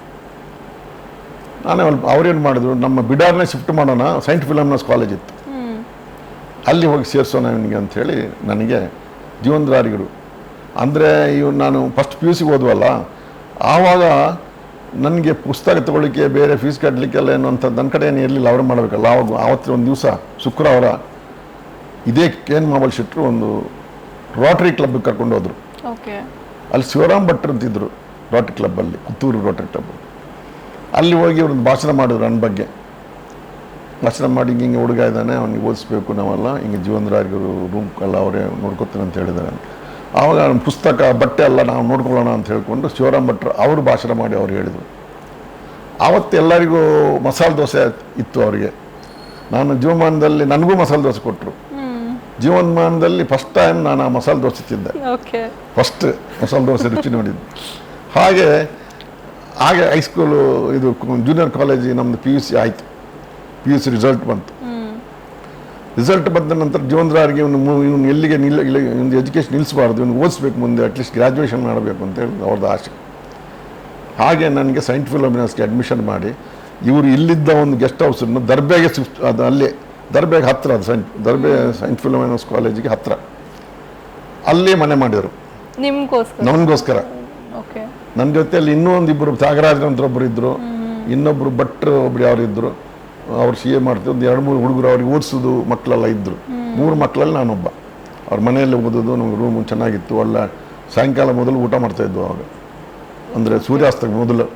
ನಾನೇ ಅವ್ರೇನು ಮಾಡಿದ್ರು, ನಮ್ಮ ಬಿಡಾರ್ನೇ ಶಿಫ್ಟ್ ಮಾಡೋಣ, ಸೈಂಟ್ ಫಿಲಮ್ನಸ್ ಕಾಲೇಜ್ ಇತ್ತು, ಅಲ್ಲಿ ಹೋಗಿ ಸೇರಿಸೋಣ ಇವನಿಗೆ ಅಂಥೇಳಿ ನನಗೆ ಜೀವಂದ್ರಾರಿಗರು ಅಂದರೆ ನಾನು ಫಸ್ಟ್ PUC ಓದುವಲ್ಲ, ಆವಾಗ ನನಗೆ ಪುಸ್ತಕ ತೊಗೊಳ್ಳಿಕ್ಕೆ, ಬೇರೆ ಫೀಸ್ ಕಟ್ಟಲಿಕ್ಕೆಲ್ಲ ಏನು ಅಂತ ನನ್ನ ಕಡೆ ಏನು ಇರಲಿಲ್ಲ, ಅವ್ರು ಮಾಡಬೇಕಲ್ಲ. ಆವತ್ತು ಒಂದು ದಿವಸ ಶುಕ್ರವಾರ ಇದೇ ಕೆ ಎನ್ ಮಾಬಲ್ ಶೆಟ್ಟರು ಒಂದು ರೋಟರಿ ಕ್ಲಬ್ಗೆ ಕರ್ಕೊಂಡು ಹೋದರು. ಅಲ್ಲಿ ಶಿವರಾಮ್ ಭಟ್ರು ಅಂತಿದ್ರು ರೋಟರಿ ಕ್ಲಬ್ಬಲ್ಲಿ, ಪುತ್ತೂರು ರೋಟರಿ ಕ್ಲಬ್. ಅಲ್ಲಿ ಹೋಗಿ ಅವ್ರೊಂದು ಭಾಷಣ ಮಾಡಿದ್ರು ನನ್ನ ಬಗ್ಗೆ. ಭಾಷಣ ಮಾಡಿ ಹಿಂಗೆ ಹುಡುಗ ಇದ್ದಾನೆ, ಅವ್ನಿಗೆ ಓದಿಸ್ಬೇಕು ನಾವೆಲ್ಲ, ಹಿಂಗೆ ಜೀವಂದ್ರಾರಿಗರು ರೂಮ್ ಎಲ್ಲ ಅವರೇ ನೋಡ್ಕೊತೀನಿ ಅಂತ ಹೇಳಿದ್ದಾರೆ. ಆವಾಗ ಪುಸ್ತಕ ಬಟ್ಟೆ ಎಲ್ಲ ನಾವು ನೋಡ್ಕೊಳ್ಳೋಣ ಅಂತ ಹೇಳ್ಕೊಂಡು ಶಿವರಾಮ್ ಭಟ್ರು ಅವರು ಭಾಷಣ ಮಾಡಿ ಅವ್ರು ಹೇಳಿದರು. ಆವತ್ತು ಎಲ್ಲರಿಗೂ ಮಸಾಲೆ ದೋಸೆ ಇತ್ತು ಅವರಿಗೆ. ನಾನು ಜೀವಮಾನದಲ್ಲಿ ನನಗೂ ಮಸಾಲೆ ದೋಸೆ ಕೊಟ್ಟರು. ಜೀವಮಾನದಲ್ಲಿ ಫಸ್ಟ್ ಟೈಮ್ ನಾನು ಆ ಮಸಾಲೆ ದೋಸೆ ತಿಂದೆ, ಫಸ್ಟ್ ಮಸಾಲೆ ದೋಸೆ ರುಚಿ ನೋಡಿದ್ದು. ಹಾಗೆ ಹೈಸ್ಕೂಲು ಇದು ಜೂನಿಯರ್ ಕಾಲೇಜ್ ನಮ್ಮದು PUC ಆಯಿತು. PUC ರಿಸಲ್ಟ್ ಬಂತು. ರಿಸಲ್ಟ್ ಬಂದ ನಂತರ ಜೀವಂದ್ರಾರಿಗೆ ಇವನು ಎಲ್ಲಿಗೆ ಒಂದು ಎಜುಕೇಷನ್ ನಿಲ್ಲಿಸಬಾರ್ದು, ಇವನು ಓದಿಸ್ಬೇಕು, ಮುಂದೆ ಅಟ್ಲೀಸ್ಟ್ ಗ್ರ್ಯಾಜುಯೇಷನ್ ಮಾಡಬೇಕು ಅಂತ ಹೇಳಿ ಅವ್ರದ್ದು ಆಸೆ. ಹಾಗೆ ನನಗೆ ಸೈಂಟ್ ಫಿಲೋಮಿನಾಸ್ಗೆ ಅಡ್ಮಿಷನ್ ಮಾಡಿ ಇವರು ಇಲ್ಲಿದ್ದ ಒಂದು ಗೆಸ್ಟ್ ಹೌಸನ್ನು ದರ್ಬೆಗೆ ಶಿಫ್ಟ್, ಅದು ಅಲ್ಲೇ ದರ್ಬೆಗೆ ಹತ್ತಿರ, ಅದು ಸೈಂಟ್ ಫಿಲೋಮಿನಾಸ್ ಕಾಲೇಜಿಗೆ ಹತ್ತಿರ, ಅಲ್ಲೇ ಮನೆ ಮಾಡಿದರು ನನಗೋಸ್ಕರ. ನನ್ನ ಜೊತೆಯಲ್ಲಿ ಇನ್ನೂ ಒಂದಿಬ್ಬರು ತ್ಯಾಗರಾಜ್ ಅಂತ ಒಬ್ಬರು ಇದ್ದರು, ಇನ್ನೊಬ್ಬರು ಭಟ್ರು ಒಬ್ರು ಯಾರು ಇದ್ದರು, ಅವ್ರು CA ಮಾಡ್ತಿದ್ರು. ಒಂದು 2-3 ಹುಡುಗರು ಅವ್ರಿಗೆ ಓದಿಸೋದು ಮಕ್ಕಳೆಲ್ಲ ಇದ್ದರು. 3 ಮಕ್ಕಳಲ್ಲಿ ನಾನೊಬ್ಬ. ಅವ್ರ ಮನೆಯಲ್ಲಿ ಓದೋದು, ನಮ್ಗೆ ರೂಮು ಚೆನ್ನಾಗಿತ್ತು. ಒಳ್ಳೆ ಸಾಯಂಕಾಲ ಮೊದಲು ಊಟ ಮಾಡ್ತಾಯಿದ್ವು ಅವಾಗ, ಅಂದರೆ ಸೂರ್ಯಾಸ್ತಕ್ಕೆ ಮೊದಲು.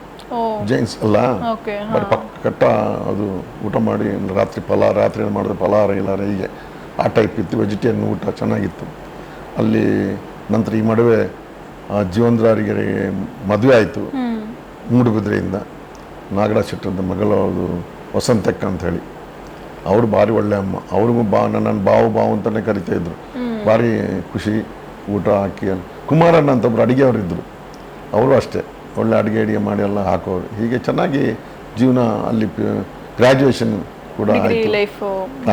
ಜೈನ್ಸ್ ಅಲ್ಲ, ಬರೀ ಕಟ್ಟ ಅದು ಊಟ ಮಾಡಿ ರಾತ್ರಿ ರಾತ್ರಿ ಮಾಡಿದ್ರೆ ಫಲಾರ ಇಲ್ಲಾರ ಹೀಗೆ ಆ ಟೈಪ್ ಇತ್ತು. ವೆಜಿಟೇರಿಯನ್ ಊಟ ಚೆನ್ನಾಗಿತ್ತು ಅಲ್ಲಿ. ನಂತರ ಈ ಮದುವೆ ಜೀವಂದ್ರಾರಿಗೆ ಮದುವೆ ಆಯಿತು ಮೂಡುಬಿದ್ರೆಯಿಂದ. ನಾಗರಾಜ್ ಶೆಟ್ಟರದ ಮಗಳು ಅವ್ರದ್ದು ವಸಂತಕ್ಕ ಅಂಥೇಳಿ, ಅವರು ಭಾರಿ ಒಳ್ಳೆ ಅಮ್ಮ. ಅವ್ರಿಗೂ ನನ್ನನ್ನು ಬಾವು ಅಂತಲೇ ಕರಿತಾಯಿದ್ರು. ಭಾರಿ ಖುಷಿ. ಊಟ ಹಾಕಿ ಕುಮಾರಣ್ಣ ಅಂತ ಒಬ್ಬರು ಅಡುಗೆಯವರಿದ್ದರು, ಅವರು ಅಷ್ಟೇ ಒಳ್ಳೆ ಅಡುಗೆ ಮಾಡಿ ಎಲ್ಲ ಹಾಕೋರು. ಹೀಗೆ ಚೆನ್ನಾಗಿ ಜೀವನ ಅಲ್ಲಿ. ಗ್ರ್ಯಾಜುಯೇಷನ್ ಕೂಡ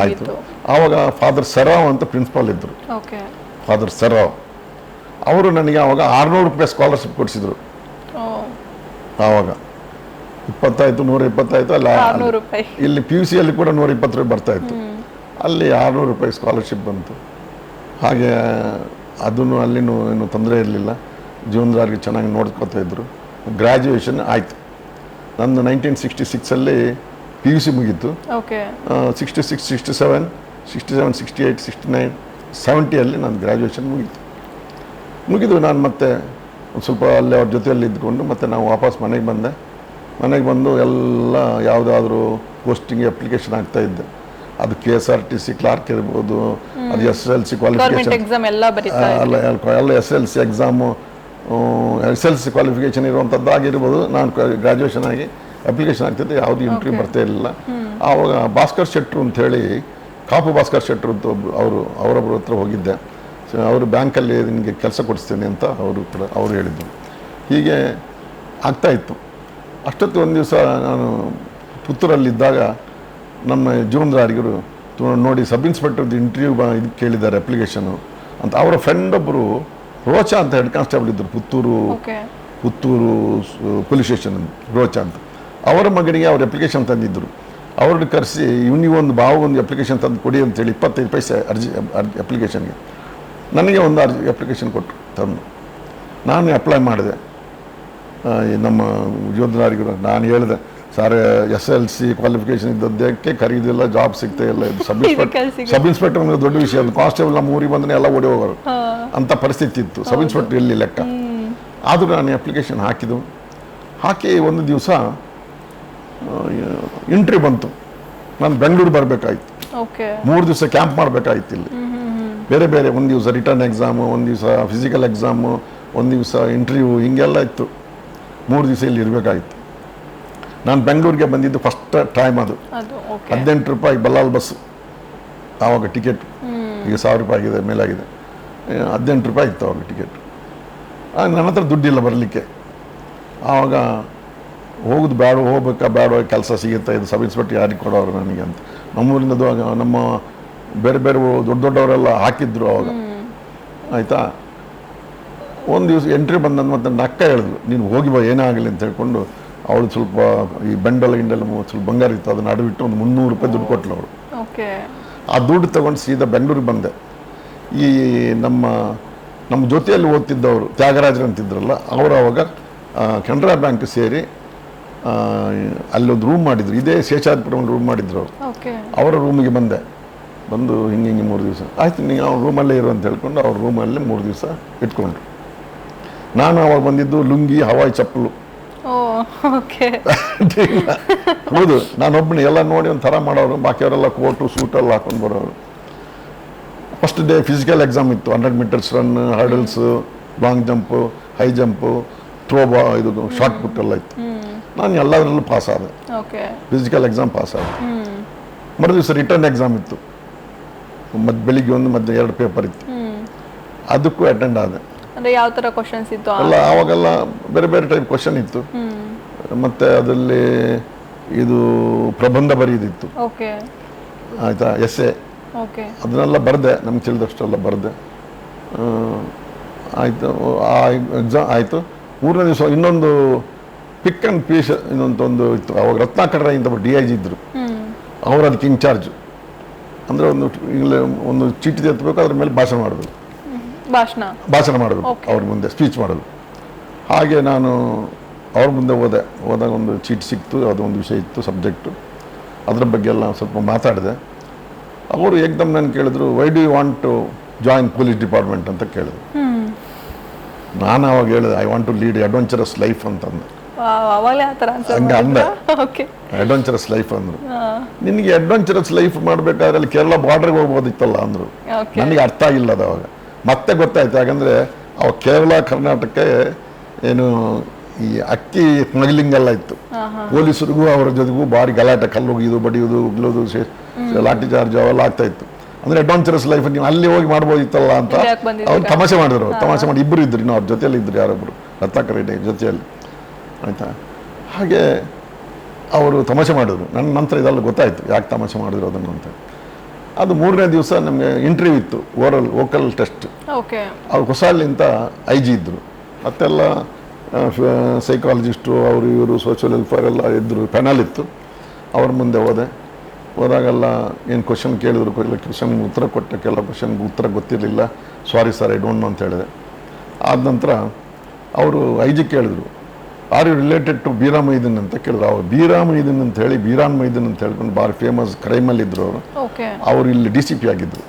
ಆಯಿತು. ಆವಾಗ ಫಾದರ್ ಸರಾವ್ ಅಂತ ಪ್ರಿನ್ಸಿಪಾಲ್ ಇದ್ದರು. ಫಾದರ್ ಸರಾವ್ ಅವರು ನನಗೆ ಆವಾಗ 600 ರೂಪಾಯಿ ಸ್ಕಾಲರ್ಶಿಪ್ ಕೊಡಿಸಿದ್ರು. ಆವಾಗ 20 120 ಅಲ್ಲ 600 ರೂಪಾಯಿ. ಇಲ್ಲಿ PUC ಯಲ್ಲಿ ಕೂಡ 120 ರೂಪಾಯಿ ಬರ್ತಾ ಇತ್ತು. ಅಲ್ಲಿ 600 ರೂಪಾಯಿ ಸ್ಕಾಲರ್ಶಿಪ್ ಬಂತು. ಹಾಗೆ ಅದನ್ನು ಅಲ್ಲಿನೂ ಏನು ತೊಂದರೆ ಇರಲಿಲ್ಲ. ಜೀವನದಾರಿಗೆ ಚೆನ್ನಾಗಿ ನೋಡ್ಕೊತಾ ಇದ್ರು. ಗ್ರ್ಯಾಜುಯೇಷನ್ ಆಯಿತು. ನಂದು 1966 PUC ಮುಗೀತು. ಓಕೆ 66 67 67 68 69 70 ನಾನು ಗ್ರ್ಯಾಜುಯೇಷನ್ ಮುಗಿದು ನಾನು ಮತ್ತೆ ಒಂದು ಸ್ವಲ್ಪ ಅಲ್ಲೇ ಅವ್ರ ಜೊತೆಯಲ್ಲಿ ಇದ್ಕೊಂಡು ಮತ್ತೆ ನಾವು ವಾಪಸ್ ಮನೆಗೆ ಬಂದು ಎಲ್ಲ ಯಾವುದಾದ್ರೂ ಪೋಸ್ಟಿಂಗ್ ಅಪ್ಲಿಕೇಶನ್ ಆಗ್ತಾ ಇದ್ದೆ. ಅದು KSRTC ಕ್ಲಾರ್ಕ್ ಇರ್ಬೋದು, ಅದು SSLC ಕ್ವಾಲಿಫಿಕೇಶನ್ ಎಕ್ಸಾಮ್ ಎಲ್ಲ ಬರೀತಾ ಎಲ್ಲ SSLC ಎಕ್ಸಾಮು SSLC ಕ್ವಾಲಿಫಿಕೇಶನ್ ಇರುವಂಥದ್ದಾಗಿರ್ಬೋದು. ನಾನು ಗ್ರ್ಯಾಜುಯೇಷನ್ ಆಗಿ ಅಪ್ಲಿಕೇಶನ್ ಆಗ್ತಿದ್ದೆ, ಯಾವುದು ಇಂಟರ್ವ್ಯೂ ಬರ್ತಾ ಇರಲಿಲ್ಲ. ಆವಾಗ ಭಾಸ್ಕರ್ ಶೆಟ್ರು ಅಂಥೇಳಿ, ಕಾಪು ಭಾಸ್ಕರ್ ಶೆಟ್ರು ಅಂತ ಅವರೊಬ್ಬರ ಹತ್ರ ಹೋಗಿದ್ದೆ. ಸೊ ಅವರು ಬ್ಯಾಂಕಲ್ಲಿ ನಿಮಗೆ ಕೆಲಸ ಕೊಡಿಸ್ತೀನಿ ಅಂತ ಅವರು ಹೇಳಿದ್ದು. ಹೀಗೆ ಆಗ್ತಾಯಿತ್ತು. ಅಷ್ಟೊತ್ತು ಒಂದು ದಿವಸ ನಾನು ಪುತ್ತೂರಲ್ಲಿದ್ದಾಗ ನಮ್ಮ ಜೀವನದಾರಿಗರು ನೋಡಿ ಸಬ್ ಇನ್ಸ್ಪೆಕ್ಟರ್ದು ಇಂಟರ್ವ್ಯೂ ಇದು ಕೇಳಿದ್ದಾರೆ ಅಪ್ಲಿಕೇಶನು ಅಂತ. ಅವರ ಫ್ರೆಂಡ್ ಒಬ್ಬರು ರೋಚಾ ಅಂತ ಹೆಡ್ ಕಾನ್ಸ್ಟೇಬಲ್ ಇದ್ದರು ಪುತ್ತೂರು ಪೊಲೀಸ್ ಸ್ಟೇಷನ್ ರೋಚಾ ಅಂತ. ಅವರ ಮಗನಿಗೆ ಅವ್ರ ಅಪ್ಲಿಕೇಶನ್ ತಂದಿದ್ದರು. ಅವ್ರನ್ನ ಕರೆಸಿ ಇವನಿಗೊಂದು ಒಂದು ಅಪ್ಲಿಕೇಶನ್ ತಂದು ಕೊಡಿ ಅಂತೇಳಿ 25 ಪೈಸೆ ಅಪ್ಲಿಕೇಶನ್ಗೆ. ನನಗೆ ಒಂದು ಅಪ್ಲಿಕೇಶನ್ ಕೊಟ್ಟರು ತಂದು. ನಾನು ಅಪ್ಲೈ ಮಾಡಿದೆ. ನಮ್ಮ ಜೀವನದಾರಿಗರು ನಾನು ಹೇಳಿದೆ, ಸರ್ SSLC ಕ್ವಾಲಿಫಿಕೇಶನ್ ಇದ್ದದ್ದಕ್ಕೆ ಕರೀದಿಲ್ಲ, ಜಾಬ್ ಸಿಗ್ತಾ ಇಲ್ಲ, ಇದು ಸಬ್ ಇನ್ಸ್ಪೆಕ್ಟರ್ ಒಂದು ದೊಡ್ಡ ವಿಷಯ. ಅದು ಕಾನ್ಸ್ಟೇಬಲ್ ನಮ್ಮ ಊರಿಗೆ ಬಂದರೆ ಎಲ್ಲ ಓಡಿ ಹೋಗೋರು ಅಂತ ಪರಿಸ್ಥಿತಿ ಇತ್ತು. ಸಬ್ ಇನ್ಸ್ಪೆಕ್ಟರ್ ಇಲ್ಲಿ ಲೆಕ್ಕ. ಆದರೂ ನಾನು ಅಪ್ಲಿಕೇಶನ್ ಹಾಕಿ ಒಂದು ದಿವಸ ಇಂಟರ್ವ್ಯೂ ಬಂತು. ನಾನು ಬೆಂಗಳೂರು ಬರಬೇಕಾಯ್ತು. 3 ದಿವಸ ಕ್ಯಾಂಪ್ ಮಾಡಬೇಕಾಯ್ತು ಇಲ್ಲಿ. ಬೇರೆ ಒಂದು ದಿವಸ ರಿಟರ್ನ್ ಎಕ್ಸಾಮು, ಒಂದು ದಿವಸ ಫಿಸಿಕಲ್ ಎಕ್ಸಾಮು, ಒಂದು ದಿವಸ ಇಂಟರ್ವ್ಯೂ, ಹಿಂಗೆಲ್ಲ ಇತ್ತು. 3 ದಿವಸ ಇಲ್ಲಿ ಇರಬೇಕಾಯ್ತು. ನಾನು ಬೆಂಗಳೂರಿಗೆ ಬಂದಿದ್ದು ಫಸ್ಟ್ ಟೈಮ್. ಅದು 18 ರೂಪಾಯಿ ಬಲ್ಲಾಲ್ ಬಸ್ಸು ಆವಾಗ ಟಿಕೆಟ್. ಈಗ 1000 ರೂಪಾಯಿ ಆಗಿದೆ, ಮೇಲಾಗಿದೆ. 18 ರೂಪಾಯಿ ಇತ್ತು ಆವಾಗ ಟಿಕೆಟ್. ನನ್ನ ಹತ್ರ ದುಡ್ಡಿಲ್ಲ ಬರಲಿಕ್ಕೆ. ಆವಾಗ ಹೋಗ್ಬೇಕಾ ಬೇಡ, ಕೆಲಸ ಸಿಗುತ್ತಾ, ಇದು ಸಬ್ ಇನ್ಸ್ಪೆಕ್ಟರ್ ಯಾರಿಗೆ ಕೊಡೋರು ನನಗೆ ಅಂತ. ನಮ್ಮೂರಿಂದ ನಮ್ಮ ಬೇರೆ ದೊಡ್ಡವರೆಲ್ಲ ಹಾಕಿದ್ರು ಅವಾಗ. ಆಯಿತಾ, ಒಂದು ದಿವಸ ಎಂಟ್ರಿ ಬಂದ ಮತ್ತೆ ನಕ್ಕ ಹೇಳಿದ್ರು, ನೀನು ಹೋಗಿ ಬಾ ಏನೇ ಆಗಲಿ ಅಂತ ಹೇಳ್ಕೊಂಡು. ಅವಳು ಸ್ವಲ್ಪ ಈ ಬೆಂಡಲ್ ಸ್ವಲ್ಪ ಬಂಗಾರ ಇತ್ತು, ಅದನ್ನು ಅಡವಿಟ್ಟು ಒಂದು 300 ರೂಪಾಯಿ ದುಡ್ಡು ಕೊಟ್ಟಳು ಅವಳು. ಆ ದುಡ್ಡು ತಗೊಂಡು ಸೀದಾ ಬೆಂಗಳೂರಿಗೆ ಬಂದೆ. ಈ ನಮ್ಮ ಜೊತೆಯಲ್ಲಿ ಓದ್ತಿದ್ದವರು ತ್ಯಾಗರಾಜರು ಅಂತಿದ್ರಲ್ಲ, ಅವರು ಅವಾಗ ಕೆನರಾ ಬ್ಯಾಂಕ್ ಸೇರಿ ಅಲ್ಲೊಂದು ರೂಮ್ ಮಾಡಿದ್ರು. ಇದೇ ಶೇಷಾದ್ರಿಪುರ ಒಂದು ರೂಮ್ ಮಾಡಿದ್ರು ಅವರು. ಅವರ ರೂಮಿಗೆ ಬಂದು ಹಿಂಗೆ 3 ದಿವಸ ಆಯ್ತು, ನೀವು ಅವ್ರ ರೂಮಲ್ಲೇ ಇರು ಅಂತ ಹೇಳ್ಕೊಂಡು ಅವ್ರ ರೂಮಲ್ಲೇ 3 ದಿವಸ ಇಟ್ಕೊಂಡ್ರು. ನಾನು ಅವಾಗ ಬಂದಿದ್ದು ಲುಂಗಿ, ಹವಾಯಿ ಚಪ್ಪಲು. ಹೌದು, ನಾನೊಬ್ಬನೇ ಎಲ್ಲ ನೋಡಿ ಒಂದು ಥರ ಮಾಡೋರು. ಬಾಕಿಯವರೆಲ್ಲ ಕೋಟು ಸೂಟೆಲ್ಲ ಹಾಕೊಂಡು ಬರೋರು. ಫಸ್ಟ್ ಡೇ ಫಿಸಿಕಲ್ ಎಕ್ಸಾಮ್ ಇತ್ತು. 100 meters run, hurdles, long jump, high jump, ಇದು ಶಾರ್ಟ್ ಪುಟ್ ಎಲ್ಲ ಇತ್ತು. ನಾನು ಎಲ್ಲದರಲ್ಲೂ ಪಾಸ್ ಆದೆ. ಫಿಸಿಕಲ್ ಎಕ್ಸಾಮ್ ಪಾಸ್ ಆದೆ. ಮರು ದಿವಸ ರಿಟರ್ನ್ ಎಕ್ಸಾಮ್ ಇತ್ತು. ಬೆಳಿಗ್ಗೆ ಒಂದು, ಮಧ್ಯ 2 ಪೇಪರ್ ಇತ್ತು. ಅದಕ್ಕೂ ಅಟೆಂಡ್ ಆದೆ. ಯಾವ ಥರ ಕ್ವಶನ್ಸ್ ಇತ್ತು? ಅಲ್ಲ, ಆವಾಗೆಲ್ಲ ಬೇರೆ ಟೈಪ್ ಕ್ವಶನ್ ಇತ್ತು. ಮತ್ತೆ ಅದರಲ್ಲಿ ಇದು ಪ್ರಬಂಧ ಬರೆಯೋದಿತ್ತು. ಆಯ್ತಾ, ಎಸ್ಸೆ, ಅದನ್ನೆಲ್ಲ ಬರೆದೆ. ನಮ್ಗೆ ತಿಳಿದಷ್ಟೆಲ್ಲ ಬರೆದೆ. ಆಯಿತು, ಆ ಎಕ್ಸಾಮ್ ಆಯಿತು. 3ನೇ ದಿವಸ ಇನ್ನೊಂದು ಪಿಕ್ ಆ್ಯಂಡ್ ಪೀಸ್ ಇನ್ನೊಂದು ಇತ್ತು. ಅವಾಗ ರತ್ನಾಕರ್ ರಾಯ್ ಅಂತ DIG ಇದ್ದರು. ಅವರು ಅದಕ್ಕೆ ಇನ್ಚಾರ್ಜ್. ಅಂದರೆ ಒಂದು ಚೀಟಿ ಎತ್ತಬೇಕು, ಅದ್ರ ಮೇಲೆ ಭಾಷಣ ಮಾಡಬೇಕು, ಭಾಷಣ ಮಾಡಬೇಕು, ಅವ್ರ ಮುಂದೆ ಸ್ಪೀಚ್ ಮಾಡೋದು. ಹಾಗೆ ನಾನು ಅವ್ರ ಮುಂದೆ ಹೋದಾಗ ಒಂದು ಚೀಟಿ ಸಿಕ್ತು. ಅದೊಂದು ವಿಷಯ ಇತ್ತು, ಸಬ್ಜೆಕ್ಟು. ಅದ್ರ ಬಗ್ಗೆ ಎಲ್ಲ ಸ್ವಲ್ಪ ಮಾತಾಡಿದೆ. ಅವರು ಏಕ್ದಮ್ ನಾನು ಕೇಳಿದ್ರು, why do you want to join police department ಅಂತ ಕೇಳಿದ್ರು. ನಾನು ಅವಾಗ ಹೇಳಿದೆ, I want to lead adventurous life ಅಂತಂದೆ. ಹಂಗೆ ಅಂದೆ, ಅಡ್ವೆಂಚರಸ್ ಲೈಫ್ ಅಂದರು. ನಿನಗೆ ಅಡ್ವೆಂಚರಸ್ ಲೈಫ್ ಮಾಡಬೇಕಾದ್ರೆ ಅಲ್ಲಿ ಕೇರಳ ಬಾರ್ಡರ್ಗೆ ಹೋಗ್ಬೋದಿತ್ತಲ್ಲ ಅಂದರು. ನನಗೆ ಅರ್ಥ ಆಗಿಲ್ಲ ಅದು ಅವಾಗ. ಮತ್ತೆ ಗೊತ್ತಾಯ್ತು. ಯಾಕಂದರೆ ಅವಾಗ ಕೇರಳ ಕರ್ನಾಟಕಕ್ಕೆ ಏನು ಈ ಅಕ್ಕಿ ಸ್ಮಗ್ಲಿಂಗ್ ಎಲ್ಲ ಇತ್ತು. ಪೊಲೀಸರಿಗೂ ಅವರ ಜೊತೆಗೂ ಭಾರಿ ಗಲಾಟೆ, ಕಲ್ಲು ಒಗೆಯೋದು, ಬಡಿಯೋದು, ಉಗ್ಲೋದು, ಲಾಠಿ ಚಾರ್ಜ್ ಅವೆಲ್ಲ ಆಗ್ತಾ ಇತ್ತು. ಅಂದರೆ ಅಡ್ವೆಂಚರಸ್ ಲೈಫ್ ನೀವು ಅಲ್ಲಿ ಹೋಗಿ ಮಾಡ್ಬೋದಿತ್ತಲ್ಲ ಅಂತ ಅವ್ರು ತಮಾಷೆ ಮಾಡಿದ್ರು. ತಮಾಷೆ ಮಾಡಿ ಇಬ್ಬರು ಇದ್ರು, ಇನ್ನು ಅವ್ರ ಜೊತೆಯಲ್ಲಿ ಇದ್ರು, ಯಾರೊಬ್ಬರು ರತ್ನಾಕರ್ ರೆಡ್ಡಿ ಜೊತೆಯಲ್ಲಿ. ಆಯಿತಾ, ಹಾಗೆ ಅವರು ತಮಾಷೆ ಮಾಡಿದ್ರು. ನನ್ನ ನಂತರ ಇದೆಲ್ಲ ಗೊತ್ತಾಯಿತು, ಯಾಕೆ ತಮಾಷೆ ಮಾಡಿದ್ರು ಅದನ್ನು ಅಂತ. ಅದು 3ನೇ ದಿವಸ ನಮಗೆ ಇಂಟರ್ವ್ಯೂ ಇತ್ತು, ವೋಕಲ್ ಟೆಸ್ಟ್. ಅವ್ರು ಹೊಸಳ್ಳಿಂತ IG ಇದ್ದರು. ಮತ್ತೆಲ್ಲ ಸೈಕಾಲಜಿಸ್ಟು ಅವರು ಇವರು ಸೋಷಿಯಲ್ ವೆಲ್ಫೇರ್ ಎಲ್ಲ ಇದ್ದರು, ಪ್ಯಾನಲ್ ಇತ್ತು. ಅವ್ರ ಮುಂದೆ ಹೋದಾಗೆಲ್ಲ ಏನು ಕ್ವಶನ್ ಕೇಳಿದ್ರು, ಕ್ವಶನ್ಗೆ ಉತ್ತರ ಕೊಟ್ಟೆ. ಕೆಲವು ಕ್ವಶನ್ಗೆ ಉತ್ತರ ಗೊತ್ತಿರಲಿಲ್ಲ. Sorry sir I don't know ಅಂತ ಹೇಳಿದೆ. ಆದ ನಂತರ ಅವರು ಐಜಿ ಕೇಳಿದ್ರು, are you related to Beera Moideen ಅಂತ ಕೇಳಿದ್ರು. ಅವ್ರು ಬೀರಾ ಮೊಯ್ದೀನ್ ಅಂತ ಹೇಳಿ, ಬೀರಾನ್ ಮೊಯ್ದೀನ್ ಅಂತ ಹೇಳ್ಕೊಂಡು ಭಾರಿ ಫೇಮಸ್ ಕ್ರೈಮಲ್ಲಿ ಇದ್ರು ಅವರು. ಅವರು ಇಲ್ಲಿ DCP ಆಗಿದ್ರು.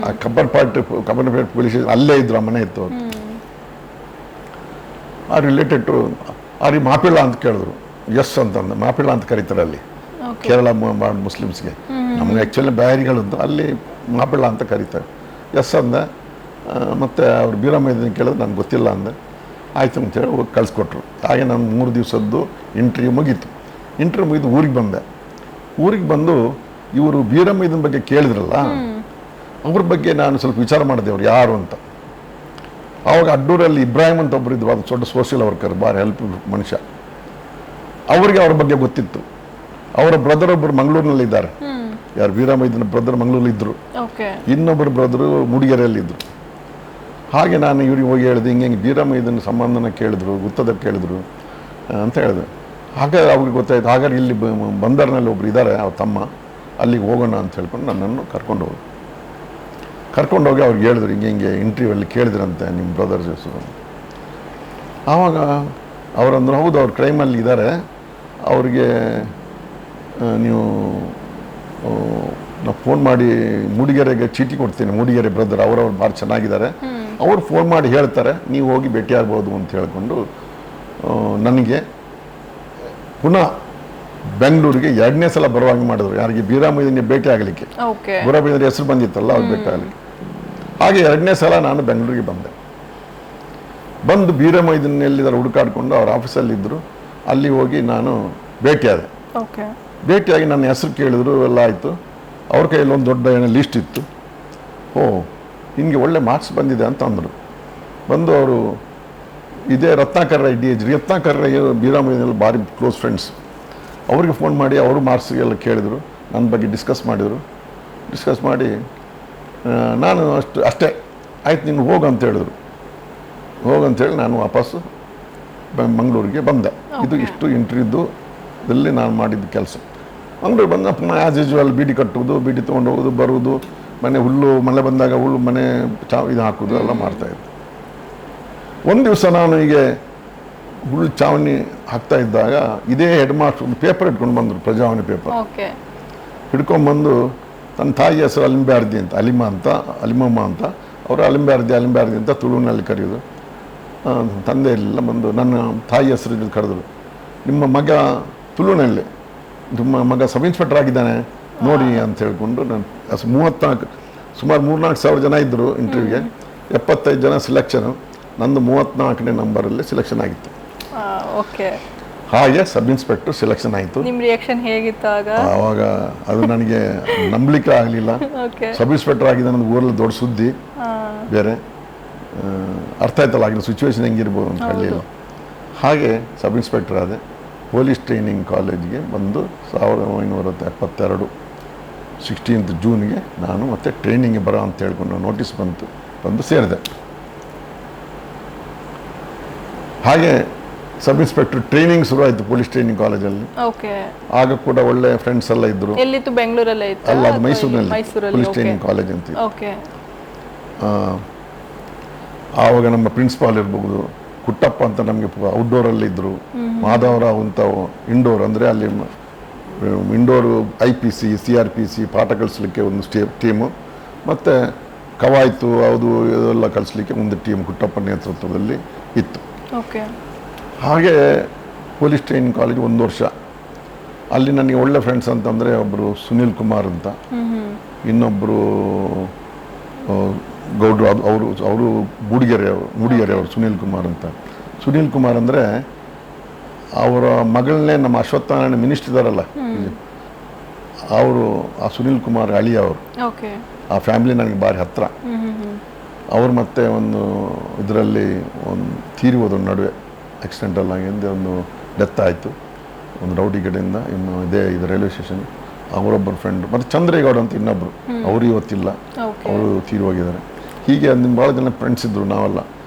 ಆ ಕಬ್ಬನ್ಪೇಟೆ ಪೊಲೀಸ್ ಅಲ್ಲೇ ಇದ್ರು, ಆ ಮನೆ ಇತ್ತು ಅವರು. Are related to are you Mappila ಅಂತ ಕೇಳಿದ್ರು. ಎಸ್ ಅಂತಂದ. ಮಾಪಿಳ ಅಂತ ಕರೀತಾರೆ ಅಲ್ಲಿ ಕೇರಳ ಮುಸ್ಲಿಮ್ಸ್ಗೆ. ನಮ್ಗೆ ಆ್ಯಕ್ಚುಲಿ ಬ್ಯಾರಿಗಳಂತ ಅಲ್ಲಿ ಮಾಪಿಳ ಅಂತ ಕರೀತಾರೆ. ಎಸ್ ಅಂದೆ. ಮತ್ತು ಅವ್ರು ಬೀರಾ ಮೊಯ್ದೀನ್ ಕೇಳಿದ್ರೆ ನನಗೆ ಗೊತ್ತಿಲ್ಲ ಅಂದೆ. ಆಯಿತು ಅಂತೇಳಿ ಹೋಗಿ ಕಳಿಸ್ಕೊಟ್ರು. ಹಾಗೆ ನಾನು 3 ದಿವಸದ್ದು ಇಂಟರ್ವ್ಯೂ ಮುಗೀತು. ಇಂಟರ್ವ್ಯೂ ಮುಗಿದು ಊರಿಗೆ ಬಂದೆ. ಊರಿಗೆ ಬಂದು ಇವರು ಬೀರಾ ಮೊಯ್ದೀನ್ ಬಗ್ಗೆ ಕೇಳಿದ್ರಲ್ಲ, ಅವ್ರ ಬಗ್ಗೆ ನಾನು ಸ್ವಲ್ಪ ವಿಚಾರ ಮಾಡಿದೆ, ಅವ್ರು ಯಾರು ಅಂತ. ಆವಾಗ ಅಡ್ಡೂರಲ್ಲಿ ಇಬ್ರಾಹಿಂ ಅಂತ ಒಬ್ಬರು ಇದ್ರು, ಅದು ದೊಡ್ಡ ಸೋಷಿಯಲ್ ವರ್ಕರ್, ಭಾರಿ ಹೆಲ್ಪ್ ಮನುಷ್ಯ. ಅವರಿಗೆ ಅವ್ರ ಬಗ್ಗೆ ಗೊತ್ತಿತ್ತು. ಅವರ ಬ್ರದರ್ ಒಬ್ಬರು ಮಂಗಳೂರಿನಲ್ಲಿ ಇದ್ದಾರೆ. ಯಾರು ಬೀರಾ ಮೊಯ್ದೀನ್ ಬ್ರದರ್ ಮಂಗಳೂರಲ್ಲಿ ಇದ್ದರು. ಇನ್ನೊಬ್ಬರು ಬ್ರದರು ಮೂಡಿಗೆರೆಯಲ್ಲಿದ್ದರು. ಹಾಗೆ ನಾನು ಇವ್ರಿಗೆ ಹೋಗಿ ಹೇಳಿದೆ, ಹಿಂಗೆ ಬೀರಾ ಮೊಯ್ದೀನ್ ಸಂಬಂಧನ ಕೇಳಿದ್ರು, ಗೊತ್ತದ ಕೇಳಿದ್ರು ಅಂತ ಹೇಳಿದೆ. ಹಾಗಾದ್ರೆ ಅವ್ರಿಗೆ ಗೊತ್ತಾಯ್ತು. ಹಾಗಾದ್ರೆ ಇಲ್ಲಿ ಬಂದರ್ನಲ್ಲಿ ಒಬ್ರು ಇದ್ದಾರೆ, ಅವ್ರ ತಮ್ಮ, ಅಲ್ಲಿಗೆ ಹೋಗೋಣ ಅಂತ ಹೇಳ್ಕೊಂಡು ನನ್ನನ್ನು ಕರ್ಕೊಂಡೋಗಿ ಅವ್ರಿಗೆ ಹೇಳಿದ್ರು, ಹಿಂಗೆ ಇಂಟರ್ವ್ಯೂಲ್ಲಿ ಕೇಳಿದ್ರಂತೆ ನಿಮ್ಮ ಬ್ರದರ್ಸ್ ಹೆಸರು. ಆವಾಗ ಅವರಂದ್ರು, ಹೌದು ಅವ್ರು ಕ್ರೈಮಲ್ಲಿ ಇದ್ದಾರೆ, ಅವ್ರಿಗೆ ನೀವು ನಾವು ಫೋನ್ ಮಾಡಿ ಮೂಡಿಗೆರೆಗೆ ಚೀಟಿ ಕೊಡ್ತೀನಿ, ಮೂಡಿಗೆರೆ ಬ್ರದರ್ ಅವರವ್ರು ಭಾಳ ಚೆನ್ನಾಗಿದ್ದಾರೆ, ಅವ್ರು ಫೋನ್ ಮಾಡಿ ಹೇಳ್ತಾರೆ, ನೀವು ಹೋಗಿ ಭೇಟಿಯಾಗ್ಬೋದು ಅಂತ ಹೇಳ್ಕೊಂಡು ನನಗೆ ಪುನಃ ಬೆಂಗಳೂರಿಗೆ 2ನೇ ಸಲ ಬರುವಂಗೆ ಮಾಡಿದ್ರು. ಯಾರಿಗೆ ಬೀರಾ ಮೊಯ್ದೀನ್ಗೆ ಭೇಟಿ ಆಗಲಿಕ್ಕೆ. ಬೀರಾ ಮೊಯ್ದೀನ್ ಹೆಸರು ಬಂದಿತ್ತಲ್ಲ, ಅವ್ರು ಭೇಟಿ ಆಗಲಿಕ್ಕೆ. ಹಾಗೆ 2ನೇ ಸಲ ನಾನು ಬೆಂಗಳೂರಿಗೆ ಬಂದು ಬೀರಾ ಮೊಯ್ದೀನ್ ಎಲ್ಲಿದ್ದಾರೆ ಹುಡುಕಾಡಿಕೊಂಡು ಅವ್ರ ಆಫೀಸಲ್ಲಿದ್ದರು. ಅಲ್ಲಿ ಹೋಗಿ ನಾನು ಭೇಟಿಯಾದೆ. ಭೇಟಿಯಾಗಿ ನನ್ನ ಹೆಸರು ಕೇಳಿದ್ರು, ಎಲ್ಲ ಆಯಿತು. ಅವ್ರ ಕೈಯಲ್ಲಿ ಒಂದು ದೊಡ್ಡ ಏನೋ ಲೀಸ್ಟ್ ಇತ್ತು. ನಿಮಗೆ ಒಳ್ಳೆ ಮಾರ್ಕ್ಸ್ ಬಂದಿದೆ ಅಂತ ಅಂದರು. ಬಂದು ಅವರು ಇದೇ ರತ್ನಾಕರ್ ರೈ DH ರತ್ನಾಕರ್ ರೈ ಬೀರಾ ಮೊಯ್ದೀನ್ ಭಾರಿ ಕ್ಲೋಸ್ ಫ್ರೆಂಡ್ಸ್. ಅವ್ರಿಗೆ ಫೋನ್ ಮಾಡಿ ಅವರು ಮಾರ್ಕ್ಸ್ಗೆಲ್ಲ ಕೇಳಿದರು, ನನ್ನ ಬಗ್ಗೆ ಡಿಸ್ಕಸ್ ಮಾಡಿ ನಾನು ಅಷ್ಟೇ ಆಯ್ತು ನೀನು ಹೋಗಂತ ಹೇಳಿದ್ರು. ಹೋಗಂತೇಳಿ ನಾನು ವಾಪಸ್ಸು ಮಂಗಳೂರಿಗೆ ಬಂದೆ. ಇದು ಇಷ್ಟು ಇಂಟರ್ವ್ಯೂದಲ್ಲಿ ನಾನು ಮಾಡಿದ್ದ ಕೆಲಸ. ಮಂಗಳೂರು ಬಂದ ಆ್ಯಸ್ ಯೂಶ್ವಲ್ ಬೀಡಿ ಕಟ್ಟುವುದು, ಬೀಡಿ ತೊಗೊಂಡು ಹೋಗೋದು, ಬರುವುದು, ಮಳೆ ಬಂದಾಗ ಹುಲ್ಲು ಮನೆ ಇದು ಹಾಕೋದು ಎಲ್ಲ ಮಾಡ್ತಾಯಿದ್ದೆ. ಒಂದು ದಿವಸ ನಾನು ಹೀಗೆ ಹುಲ್ಲು ಚಾವಣಿ ಹಾಕ್ತಾ ಇದ್ದಾಗ ಇದೇ ಹೆಡ್ ಮಾಸ್ಟರ್ ಒಂದು ಪೇಪರ್ ಇಟ್ಕೊಂಡು ಬಂದರು, ಪ್ರಜಾವಾಣಿ ಪೇಪರ್ ಹಿಡ್ಕೊಂಡ್ಬಂದು. ತನ್ನ ತಾಯಿ ಹೆಸರು ಅಲಿಮಮ್ಮ ಅಂತ, ಅವರು ಅಲಿಂಬ್ಯಾರ್ದಿ ಅಂತ ತುಳುವಿನಲ್ಲಿ ಕರೆಯೋದು. ತಂದೆ ಇಲ್ಲ ಬಂದು ನನ್ನ ತಾಯಿ ಹೆಸರು ಕರೆದರು. ನಿಮ್ಮ ಮಗ ತುಳುವಿನಲ್ಲಿ, ನಿಮ್ಮ ಮಗ ಸಬ್ ಇನ್ಸ್ಪೆಕ್ಟರ್ ಆಗಿದ್ದಾನೆ ನೋಡಿ ಅಂತ ಹೇಳ್ಕೊಂಡು. ನಾನು ಸುಮಾರು 3-4 ಸಾವಿರ ಜನ ಇದ್ದರು ಇಂಟರ್ವ್ಯೂಗೆ. 75 ಜನ ಸಿಲೆಕ್ಷನು. ನಂದು 34ನೇ ನಂಬರಲ್ಲಿ ಸಿಲೆಕ್ಷನ್ ಆಗಿತ್ತು. ಹಾಗೆ ಸಬ್ ಇನ್ಸ್ಪೆಕ್ಟರ್ ಸಿಲೆಕ್ಷನ್ ಆಯಿತು. ನಿಮ್ಮ ರಿಯಾಕ್ಷನ್ ಹೇಗಿತ್ತು ಆವಾಗ? ಅದು ನನಗೆ ನಂಬಲಿಕ್ಕೆ ಆಗಲಿಲ್ಲ. ಸಬ್ ಇನ್ಸ್ಪೆಕ್ಟರ್ ಆಗಿದೆ ನನ್ನ ಊರಲ್ಲಿ ದೊಡ್ಡ ಸುದ್ದಿ ಬೇರೆ. ಅರ್ಥ ಆಯ್ತಲ್ಲ ಆಗಿನ ಸಿಚುವೇಶನ್ ಹೆಂಗಿರ್ಬೋದು ಅಂತ ಹೇಳಲಿಲ್ಲ. ಹಾಗೆ ಸಬ್ ಇನ್ಸ್ಪೆಕ್ಟರ್ ಆದೆ. ಪೊಲೀಸ್ ಟ್ರೈನಿಂಗ್ ಕಾಲೇಜಿಗೆ ಬಂದು 1972 16th ಜೂನ್ಗೆ ನಾನು ಮತ್ತೆ ಟ್ರೈನಿಂಗ್ಗೆ ಬರೋ ಅಂತ ಹೇಳ್ಕೊಂಡು ನೋಟಿಸ್ ಬಂದು ಸೇರಿದೆ. ಹಾಗೆ ಸಬ್ ಇನ್ಸ್ಪೆಕ್ಟರ್ ಟ್ರೈನಿಂಗ್ ಶುರು ಆಯಿತು ಪೊಲೀಸ್ ಟ್ರೈನಿಂಗ್ ಕಾಲೇಜಲ್ಲಿ. ಆಗ ಕೂಡ ಒಳ್ಳೆ ಫ್ರೆಂಡ್ಸ್ ಎಲ್ಲ ಇದ್ರು. ಬೆಂಗಳೂರಲ್ಲೇ ಅಲ್ಲ, ಅದು ಮೈಸೂರಿನಲ್ಲಿ ಪೊಲೀಸ್ ಟ್ರೈನಿಂಗ್ ಕಾಲೇಜ್ ಅಂತ. ಆವಾಗ ನಮ್ಮ ಪ್ರಿನ್ಸಿಪಾಲ್ ಇರ್ಬೋದು, ಕುಟ್ಟಪ್ಪ ಅಂತ ನಮಗೆ ಔಟ್ಡೋರಲ್ಲಿ ಇದ್ದರು. ಮಾಧವರಾವ್ ಅಂತ ಇಂಡೋರ್, ಅಂದರೆ ಅಲ್ಲಿ ಇಂಡೋರು IPC CRPC ಪಾಠ ಕಲಿಸ್ಲಿಕ್ಕೆ ಒಂದು ಟೀಮು, ಮತ್ತು ಕವಾಯ್ತು ಅದು ಇದೆಲ್ಲ ಕಲಿಸ್ಲಿಕ್ಕೆ ಒಂದು ಟೀಮ್ ಕುಟ್ಟಪ್ಪ ನೇತೃತ್ವದಲ್ಲಿ ಇತ್ತು. ಹಾಗೆ ಪೊಲೀಸ್ ಟ್ರೈನಿಂಗ್ ಕಾಲೇಜ್ 1 ವರ್ಷ. ಅಲ್ಲಿ ನನಗೆ ಒಳ್ಳೆ ಫ್ರೆಂಡ್ಸ್ ಅಂತಂದರೆ ಒಬ್ಬರು ಸುನೀಲ್ ಕುಮಾರ್ ಅಂತ, ಇನ್ನೊಬ್ಬರು ಗೌಡ್ರು, ಅವರು ಮೂಡಿಗೆರೆಯವರು ಸುನೀಲ್ ಕುಮಾರ್ ಅಂತ. ಸುನೀಲ್ ಕುಮಾರ್ ಅಂದರೆ ಅವರ ಮಗಳನ್ನೇ ನಮ್ಮ ಅಶ್ವತ್ಥನಾರಾಯಣ ಮಿನಿಸ್ಟರ್ ಇದ್ದಾರಲ್ಲ, ಅವರು ಆ ಸುನೀಲ್ ಕುಮಾರ್ ಅಳಿಯ ಅವರು. ಆ ಫ್ಯಾಮಿಲಿ ನನಗೆ ಭಾರಿ ಹತ್ತಿರ. ಅವ್ರು ಮತ್ತೆ ಒಂದು ಇದರಲ್ಲಿ ಒಂದು ತೀರಿ ಹೋದ ನಡುವೆ ಆಕ್ಸಿಡೆಂಟಲ್ ಆಗಿ ಒಂದು ಡೆತ್ ಆಯಿತು ಒಂದು ರೌಡಿ ಕಡೆಯಿಂದ. ಇನ್ನು ಇದು ರೈಲ್ವೆ ಸ್ಟೇಷನ್ ಅವರೊಬ್ಬರು ಫ್ರೆಂಡ್. ಮತ್ತು ಚಂದ್ರೇಗೌಡ ಅಂತ ಇನ್ನೊಬ್ಬರು, ಅವರು ಇವತ್ತಿಲ್ಲ, ಅವರು ತೀರಿ ಹೋಗಿದ್ದಾರೆ. ಹೀಗೆ ಭಾಳ ಜನ ಫ್ರೆಂಡ್ಸ್ ಇದ್ದರು ನಾವೆಲ್ಲ.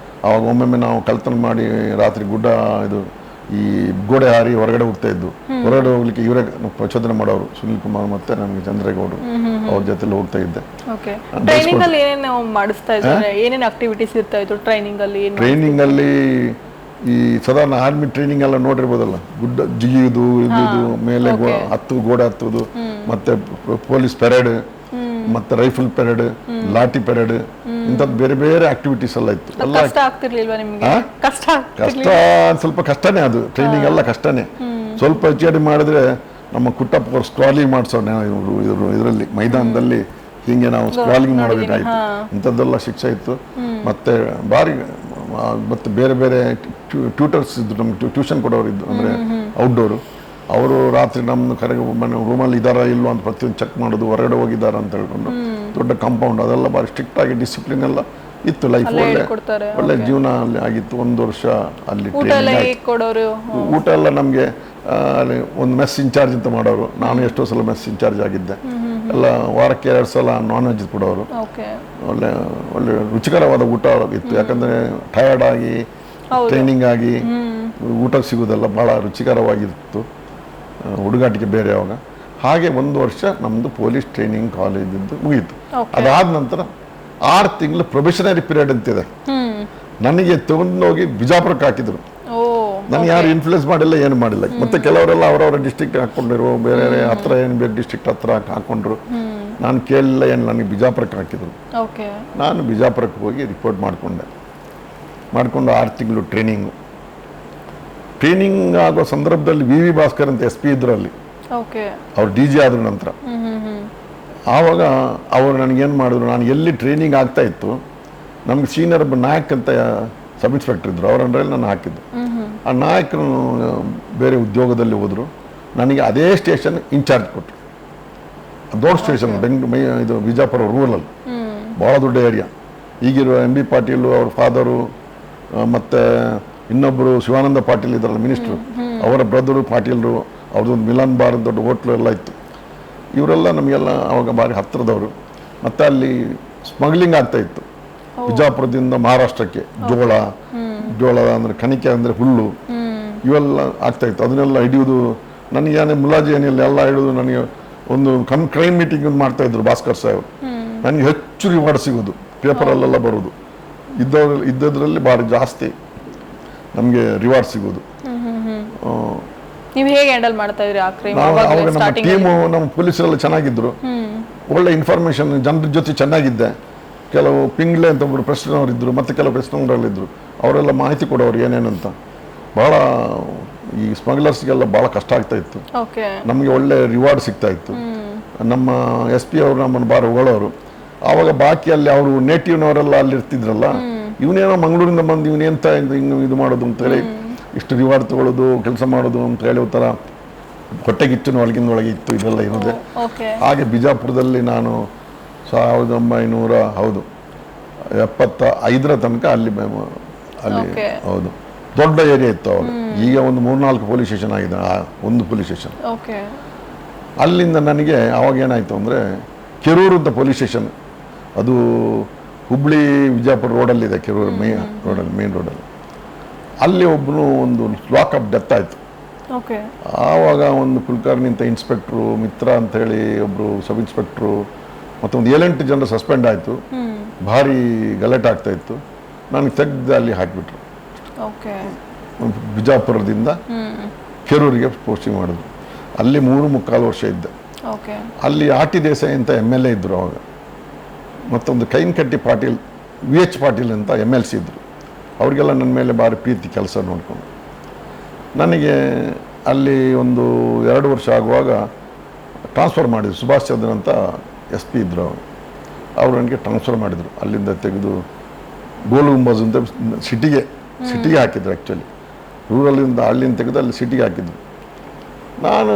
ಆವಾಗ ಒಮ್ಮೊಮ್ಮೆ ನಾವು ಕಳ್ತನ ಮಾಡಿ ರಾತ್ರಿ ಗುಡ್ಡ ಇದು ಈ ಗೋಡೆ ಹಾರಿ ಹೊರಗಡೆ ಹೋಗ್ತಾ ಇದ್ದು. ಹೊರಗಡೆ ಹೋಗ್ಲಿಕ್ಕೆ ಇವರೇ ಪ್ರಚೋದನೆ ಮಾಡೋರು, ಸುನಿಲ್ ಕುಮಾರ್ ಮತ್ತೆ ನಮಗೆ ಚಂದ್ರೇಗೌಡರು, ಅವ್ರ ಜೊತೆಲಿ ಹೋಗ್ತಾ ಇದ್ದೆ. ಟ್ರೈನಿಂಗ್ ಅಲ್ಲಿ ಏನೇನು ಮಾಡಿಸ್ತಾ ಇದ್ದಾರೆ, ಏನೇನು ಆಕ್ಟಿವಿಟೀಸ್ ಇರ್ತಾ ಇತ್ತು ಟ್ರೈನಿಂಗ್ ಅಲ್ಲಿ? ಟ್ರೈನಿಂಗ್ ಅಲ್ಲಿ ಈ ಸಾಧಾರಣ ಆರ್ಮಿ ಟ್ರೈನಿಂಗ್ ಎಲ್ಲ ನೋಡಿರ್ಬೋದಲ್ಲ, ಗುಡ್ಡ ಜಿಗಿಯುವುದು, ಇದುದು, ಮೇಲೆ ಗೋಡೆ ಹತ್ತುವುದು, ಮತ್ತೆ ಪೊಲೀಸ್ ಪೆರೇಡ್, ಮತ್ತೆ ರೈಫಲ್ ಪೆರೇಡ್, ಲಾಠಿ ಪೆರೇಡ್, ಇಂಥದ್ದು ಬೇರೆ ಬೇರೆ ಆಕ್ಟಿವಿಟೀಸ್ ಎಲ್ಲ ಇತ್ತು. ಎಲ್ಲ ಕಷ್ಟ ಆಗ್ತಿರ್ಲಿಲ್ವಾ ನಿಮ್ಗೆ? ಕಷ್ಟ ಸ್ವಲ್ಪ ಕಷ್ಟನೇ ಅದು, ಟ್ರೈನಿಂಗ್ ಎಲ್ಲ ಕಷ್ಟನೇ. ಸ್ವಲ್ಪ ಹೆಚ್ಚು ಮಾಡಿದ್ರೆ ನಮ್ಮ ಕುಟ್ಟಪ್ಪ ಸ್ಕ್ರಾಲಿಂಗ್ ಮಾಡಿಸೋಣ ಇದರಲ್ಲಿ ಮೈದಾನದಲ್ಲಿ ಹಿಂಗೆ ನಾವು ಸ್ಕ್ರಾಲಿಂಗ್ ಮಾಡಬೇಕಾಯ್ತು. ಇಂಥದ್ದೆಲ್ಲ ಶಿಕ್ಷೆ ಇತ್ತು. ಮತ್ತೆ ಭಾರಿ ಮತ್ತೆ ಬೇರೆ ಬೇರೆ ಟ್ಯೂಟರ್ಸ್ ಇದ್ರು, ನಮ್ಗೆ ಟ್ಯೂಷನ್ ಕೊಡೋರು ಇದ್ದು, ಅಂದರೆ ಔಟ್ಡೋರು. ಅವರು ರಾತ್ರಿ ನಮ್ಮನ್ನು ಕರೆಗೆ ಮನೆ ರೂಮಲ್ಲಿ ಇದ್ದಾರಾ ಇಲ್ವೋ ಅಂತ ಪ್ರತಿಯೊಂದು ಚೆಕ್ ಮಾಡೋದು, ಹೊರಗಡೆ ಹೋಗಿದ್ದಾರಾ ಅಂತ ಹೇಳ್ಕೊಂಡು. ದೊಡ್ಡ ಕಾಂಪೌಂಡ್, ಅದೆಲ್ಲ ಭಾರಿ ಸ್ಟ್ರಿಕ್ಟ್ ಆಗಿ ಡಿಸಿಪ್ಲಿನ್ ಎಲ್ಲ ಇತ್ತು. ಲೈಫ್ ಒಳ್ಳೆ ಜೀವನ ಅಲ್ಲಿ ಆಗಿತ್ತು. 1 ವರ್ಷ ಅಲ್ಲಿ ಊಟ ಎಲ್ಲ ನಮಗೆ ಅಲ್ಲಿ ಒಂದು ಮೆಸ್ ಇನ್ಚಾರ್ಜ್ ಅಂತ ಮಾಡೋರು. ನಾನು ಎಷ್ಟೋ ಸಲ ಮೆಸ್ ಇನ್ಚಾರ್ಜ್ ಆಗಿದ್ದೆ. ಎಲ್ಲ ವಾರಕ್ಕೆ 2 ಸಲ ನಾನ್ ವೆಜ್ ಕೊಡೋರು. ಒಳ್ಳೆ ಒಳ್ಳೆ ರುಚಿಕರವಾದ ಊಟ ಇತ್ತು. ಯಾಕಂದರೆ ಟಯರ್ಡ್ ಆಗಿ ಟ್ರೈನಿಂಗ್ ಆಗಿ ಊಟ ಸಿಗೋದೆಲ್ಲ ಭಾಳ ರುಚಿಕರವಾಗಿತ್ತು. ಹುಡುಗಾಟಿಕೆ ಬೇರೆ ಅವಾಗ. ಹಾಗೆ 1 ವರ್ಷ ನಮ್ಮದು ಪೊಲೀಸ್ ಟ್ರೈನಿಂಗ್ ಕಾಲೇಜಿದ್ದು ಮುಗೀತು. ಅದಾದ ನಂತರ 6 ತಿಂಗಳು ಪ್ರೊಬೆಷನರಿ ಪೀರಿಯಡ್ ಅಂತಿದೆ. ನನಗೆ ತಗೊಂಡೋಗಿ ಬಿಜಾಪುರಕ್ಕೆ ಹಾಕಿದ್ರು. ನನಗೆ ಯಾರು ಇನ್ಫ್ಲೂಯೆನ್ಸ್ ಮಾಡಿಲ್ಲ, ಏನು ಮಾಡಿಲ್ಲ. ಮತ್ತೆ ಕೆಲವರೆಲ್ಲ ಅವರವರ ಡಿಸ್ಟ್ರಿಕ್ಟ್ ಹಾಕ್ಕೊಂಡಿರು, ಬೇರೆ ಹತ್ರ ಏನು ಬೇರೆ ಡಿಸ್ಟ್ರಿಕ್ಟ್ ಹತ್ರ ಹಾಕ್ಕೊಂಡ್ರು. ನಾನು ಕೇಳಲಿಲ್ಲ, ಏನು ನನಗೆ ಬಿಜಾಪುರಕ್ಕೆ ಹಾಕಿದ್ರು. ನಾನು ಬಿಜಾಪುರಕ್ಕೆ ಹೋಗಿ ರಿಪೋರ್ಟ್ ಮಾಡಿಕೊಂಡು 6 ತಿಂಗಳು ಟ್ರೈನಿಂಗ್ ಆಗೋ ಸಂದರ್ಭದಲ್ಲಿ ವಿ ಭಾಸ್ಕರ್ ಅಂತ SP ಇದ್ರು ಅಲ್ಲಿ. ಅವ್ರು DG ಆದ್ರ ನಂತರ ಆವಾಗ ಅವರು ನನಗೇನು ಮಾಡಿದ್ರು, ನಾನು ಎಲ್ಲಿ ಟ್ರೈನಿಂಗ್ ಆಗ್ತಾ ಇತ್ತು, ನಮ್ಗೆ ಸೀನಿಯರ್ ನಾಯಕ್ ಅಂತ ಸಬ್ ಇನ್ಸ್ಪೆಕ್ಟರ್ ಇದ್ರು, ಅವ್ರ ಅಂಡರಲ್ಲಿ ನಾನು ಹಾಕಿದ್ದು. ಆ ನಾಯಕರು ಬೇರೆ ಉದ್ಯೋಗದಲ್ಲಿ ಹೋದರು. ನನಗೆ ಅದೇ ಸ್ಟೇಷನ್ ಇನ್ಚಾರ್ಜ್ ಕೊಟ್ಟರು. ದೊಡ್ಡ ಸ್ಟೇಷನ್, ಇದು ಬಿಜಾಪುರ ರೂರಲ್, ಭಾಳ ದೊಡ್ಡ ಏರಿಯಾ. ಈಗಿರುವ MB ಪಾಟೀಲು ಅವ್ರ ಫಾದರು, ಮತ್ತು ಇನ್ನೊಬ್ಬರು ಶಿವಾನಂದ ಪಾಟೀಲ್ ಇದ್ರಲ್ಲ ಮಿನಿಸ್ಟ್ರು, ಅವರ ಬ್ರದರು ಪಾಟೀಲ್ರು, ಅವ್ರದ್ದೊಂದು ಮಿಲನ್ ಬಾರ್ ದೊಡ್ಡ ಹೋಟ್ಲು ಎಲ್ಲ ಇತ್ತು. ಇವರೆಲ್ಲ ನಮಗೆಲ್ಲ ಅವಾಗ ಭಾರಿ ಹತ್ತಿರದವರು. ಮತ್ತು ಅಲ್ಲಿ ಸ್ಮಗ್ಲಿಂಗ್ ಆಗ್ತಾ ಇತ್ತು ಬಿಜಾಪುರದಿಂದ ಮಹಾರಾಷ್ಟ್ರಕ್ಕೆ. ಜೋಳ ಅಂದರೆ ಕಣಿಕೆ ಅಂದರೆ ಹುಲ್ಲು, ಇವೆಲ್ಲ ಆಗ್ತಾ ಇತ್ತು. ಅದನ್ನೆಲ್ಲ ಹಿಡಿಯೋದು ನನಗೇನೇ ಮುಲಾಜಿ ಏನಿಲ್ಲ, ಎಲ್ಲ ಹಿಡಿದು ನನಗೆ ಒಂದು ಕ್ರೈಮ್ ಮೀಟಿಂಗ್ ಮಾಡ್ತಾ ಇದ್ರು ಭಾಸ್ಕರ್ ಸಾಹೇಬ್. ನನಗೆ ಹೆಚ್ಚು ರಿವಾರ್ಡ್ ಸಿಗೋದು, ಪೇಪರಲ್ಲೆಲ್ಲ ಬರೋದು. ಇದ್ದದ್ರಲ್ಲಿ ಭಾರಿ ಜಾಸ್ತಿ ನಮಗೆ ರಿವಾರ್ಡ್ ಸಿಗೋದು. ನೀವು ಹೇಗೆ ಹ್ಯಾಂಡಲ್ ಮಾಡ್ತಾ ಇದ್ರಿ ಆ ಕ್ರೈಮ್? ಅವಾಗ ನಮ್ಮ ಟೀಮು, ನಮ್ಮ ಪೊಲೀಸರೆಲ್ಲ ಚೆನ್ನಾಗಿದ್ರು. ಒಳ್ಳೆ ಇನ್ಫಾರ್ಮೇಶನ್, ಜನರ ಜೊತೆ ಚೆನ್ನಾಗಿದ್ದೆ. ಕೆಲವು ಪಿಂಗ್ಲೆ ಅಂತ ಒಬ್ಬರು ಪ್ರೆಸಿಡೆಂಟ್ ಇದ್ರು, ಮತ್ತೆ ಕೆಲವು ಪ್ರೆಸಿಡೆಂಟ್ಗಳಿದ್ರು. ಅವರೆಲ್ಲ ಮಾಹಿತಿ ಕೊಡೋರು ಏನೇನಂತ. ಭಾಳ ಈ ಸ್ಮಗ್ಲರ್ಸ್ಗೆಲ್ಲ ಭಾಳ ಕಷ್ಟ ಆಗ್ತಾ ಇತ್ತು. ನಮಗೆ ಒಳ್ಳೆ ರಿವಾರ್ಡ್ ಸಿಗ್ತಾ ಇತ್ತು. ನಮ್ಮ SP ಅವರು ನಮ್ಮನ್ನು ಭಾಳ ಹೊಗಳೋರು. ಆವಾಗ ಬಾಕಿ ಅಲ್ಲಿ ಅವರು ನೇಟಿವ್ನವರೆಲ್ಲ ಅಲ್ಲಿ ಇರ್ತಿದ್ರಲ್ಲ, ಇವನೇನೋ ಮಂಗಳೂರಿಂದ ಬಂದು ಇವನೇಂತ ಇದು ಮಾಡೋದು ಅಂತೇಳಿ, ಇಷ್ಟು ರಿವಾರ್ಡ್ ತಗೊಳ್ಳೋದು, ಕೆಲಸ ಮಾಡೋದು ಅಂತ ಹೇಳಿ ಒಂಥರ ಹೊಟ್ಟೆಗಿಚ್ಚು ಒಳಗಿಂದೊಳಗೆ ಇತ್ತು ಇದೆಲ್ಲ ಇರೋದೆ. ಹಾಗೆ ಬಿಜಾಪುರದಲ್ಲಿ ನಾನು 1975 ತನಕ ಅಲ್ಲಿ ಹೌದು, ದೊಡ್ಡ ಏರಿಯಾ ಇತ್ತು ಅವಾಗ. ಈಗ ಒಂದು 3-4 ಪೊಲೀಸ್ ಸ್ಟೇಷನ್ ಆಗಿದೆ, ಒಂದು ಪೊಲೀಸ್ ಸ್ಟೇಷನ್. ಅಲ್ಲಿಂದ ನನಗೆ ಅವಾಗ ಏನಾಯಿತು ಅಂದರೆ, ಕೆರೂರು ಅಂತ ಪೊಲೀಸ್ ಸ್ಟೇಷನ್, ಅದು ಹುಬ್ಳಿ ವಿಜಯಪುರ ರೋಡಲ್ಲಿದೆ. ಕೆರೂರು ಮೇನ್ ರೋಡಲ್ಲಿ. ಅಲ್ಲಿ ಒಬ್ಬನು ಒಂದು ಲಾಕ್ ಅಪ್ ಡೆತ್ ಆಯಿತು. ಆವಾಗ ಒಂದು ಕುಲಕರ್ಣಿ ಅಂತ ಇನ್ಸ್ಪೆಕ್ಟ್ರು, ಮಿತ್ರ ಅಂತ ಹೇಳಿ ಒಬ್ಬರು ಸಬ್ ಇನ್ಸ್ಪೆಕ್ಟ್ರು, ಮತ್ತೊಂದು 7-8 ಜನರು ಸಸ್ಪೆಂಡ್ ಆಯಿತು. ಭಾರಿ ಗಲಾಟೆ ಆಗ್ತಾ ಇತ್ತು. ನನಗೆ ತೆಗೆದು ಅಲ್ಲಿ ಹಾಕಿಬಿಟ್ರು. ಬಿಜಾಪುರದಿಂದ ಕೆರೂರಿಗೆ ಪೋಸ್ಟಿಂಗ್ ಮಾಡಿದ್ರು. ಅಲ್ಲಿ 3-3.25 ವರ್ಷ ಇದ್ದೆ. ಅಲ್ಲಿ ಆಟಿ ದೇಸಾಯಿ ಅಂತ MLA ಇದ್ದರು ಅವಾಗ. ಮತ್ತೊಂದು ಕೈನ್ಕಟ್ಟಿ ಪಾಟೀಲ್, VH ಪಾಟೀಲ್ ಅಂತ MLC ಇದ್ದರು. ಅವರಿಗೆಲ್ಲ ನನ್ನ ಮೇಲೆ ಭಾರಿ ಪ್ರೀತಿ, ಕೆಲಸ ನೋಡಿಕೊಂಡು. ನನಗೆ ಅಲ್ಲಿ ಒಂದು 2 ವರ್ಷ ಆಗುವಾಗ ಟ್ರಾನ್ಸ್ಫರ್ ಮಾಡಿದ್ರು. ಸುಭಾಷ್ ಚಂದ್ರ ಅಂತ SP ಇದ್ದರು ಅವರು ನನಗೆ ಟ್ರಾನ್ಸ್ಫರ್ ಮಾಡಿದರು. ಅಲ್ಲಿಂದ ತೆಗೆದು ಗೋಲ್ ಗುಂಬಜ್ ಅಂತ ಸಿಟಿಗೆ ಹಾಕಿದ್ರು. ಆ್ಯಕ್ಚುಲಿ ರೂರಲ್ಲಿಂದ ಹಳ್ಳಿಯಿಂದ ತೆಗೆದು ಅಲ್ಲಿ ಸಿಟಿಗೆ ಹಾಕಿದ್ರು. ನಾನು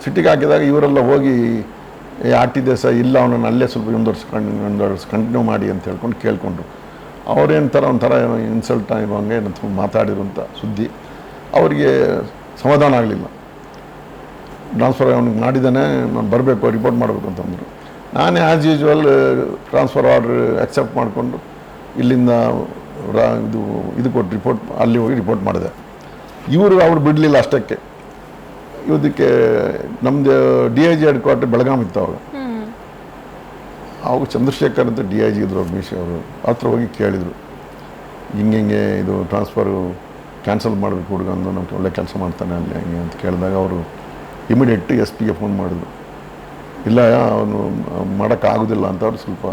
ಸಿಟಿಗೆ ಹಾಕಿದಾಗ ಇವರೆಲ್ಲ ಹೋಗಿ ಆಟಿ ದೇಸಾಯಿ ಇಲ್ಲ, ಅವನನ್ನು ಅಲ್ಲೇ ಸ್ವಲ್ಪ 1 ವರ್ಷ ಕಂಟಿನ್ಯೂ ಮಾಡಿ ಅಂತ ಹೇಳ್ಕೊಂಡು ಕೇಳ್ಕೊಂಡ್ರು. ಒಂಥರ ಇನ್ಸಲ್ಟ್ ಆಗಿರುವಂಗೆ ಮಾತಾಡಿರುವಂಥ ಸುದ್ದಿ ಅವರಿಗೆ ಸಮಾಧಾನ ಆಗಲಿಲ್ಲ. ಟ್ರಾನ್ಸ್ಫರ್ ಅವನಿಗೆ ಮಾಡಿದ್ದಾನೆ, ನಾನು ಬರಬೇಕು, ರಿಪೋರ್ಟ್ ಮಾಡಬೇಕು ಅಂತಂದರು. ನಾನೇ as usual transfer order accept ಮಾಡಿಕೊಂಡು ಇಲ್ಲಿಂದ ಇದು ಕೊಟ್ಟು ರಿಪೋರ್ಟ್ ಅಲ್ಲಿ ಹೋಗಿ ರಿಪೋರ್ಟ್ ಮಾಡಿದೆ. ಅವ್ರು ಬಿಡಲಿಲ್ಲ ಅಷ್ಟಕ್ಕೆ. ಇದಕ್ಕೆ ನಮ್ಮದು DIG ಹೆಡ್ ಕ್ವಾರ್ಟರ್ ಬೆಳಗಾಂ ಇತ್ತು ಅವಾಗ. ಅವಾಗ ಚಂದ್ರಶೇಖರ್ ಅಂತ DIG ಇದ್ರು ಅಗ್ನಿಶ್ ಅವರು. ಹತ್ರ ಹೋಗಿ ಕೇಳಿದರು, ಹಿಂಗೆ ಇದು ಟ್ರಾನ್ಸ್ಫರು ಕ್ಯಾನ್ಸಲ್ ಮಾಡಬೇಕು ಹುಡುಗ ಅಂದು, ನಮ್ಗೆ ಒಳ್ಳೆ ಕೆಲಸ ಮಾಡ್ತಾನೆ ಅಲ್ಲಿ ಹಂಗೆ ಅಂತ ಕೇಳಿದಾಗ ಅವರು ಇಮಿಡಿಯೇಟ್ SP ಗೆ ಫೋನ್ ಮಾಡಿದ್ರು. ಇಲ್ಲ ಅವನು ಮಾಡೋಕ್ಕಾಗೋದಿಲ್ಲ ಅಂತ. ಅವ್ರು ಸ್ವಲ್ಪ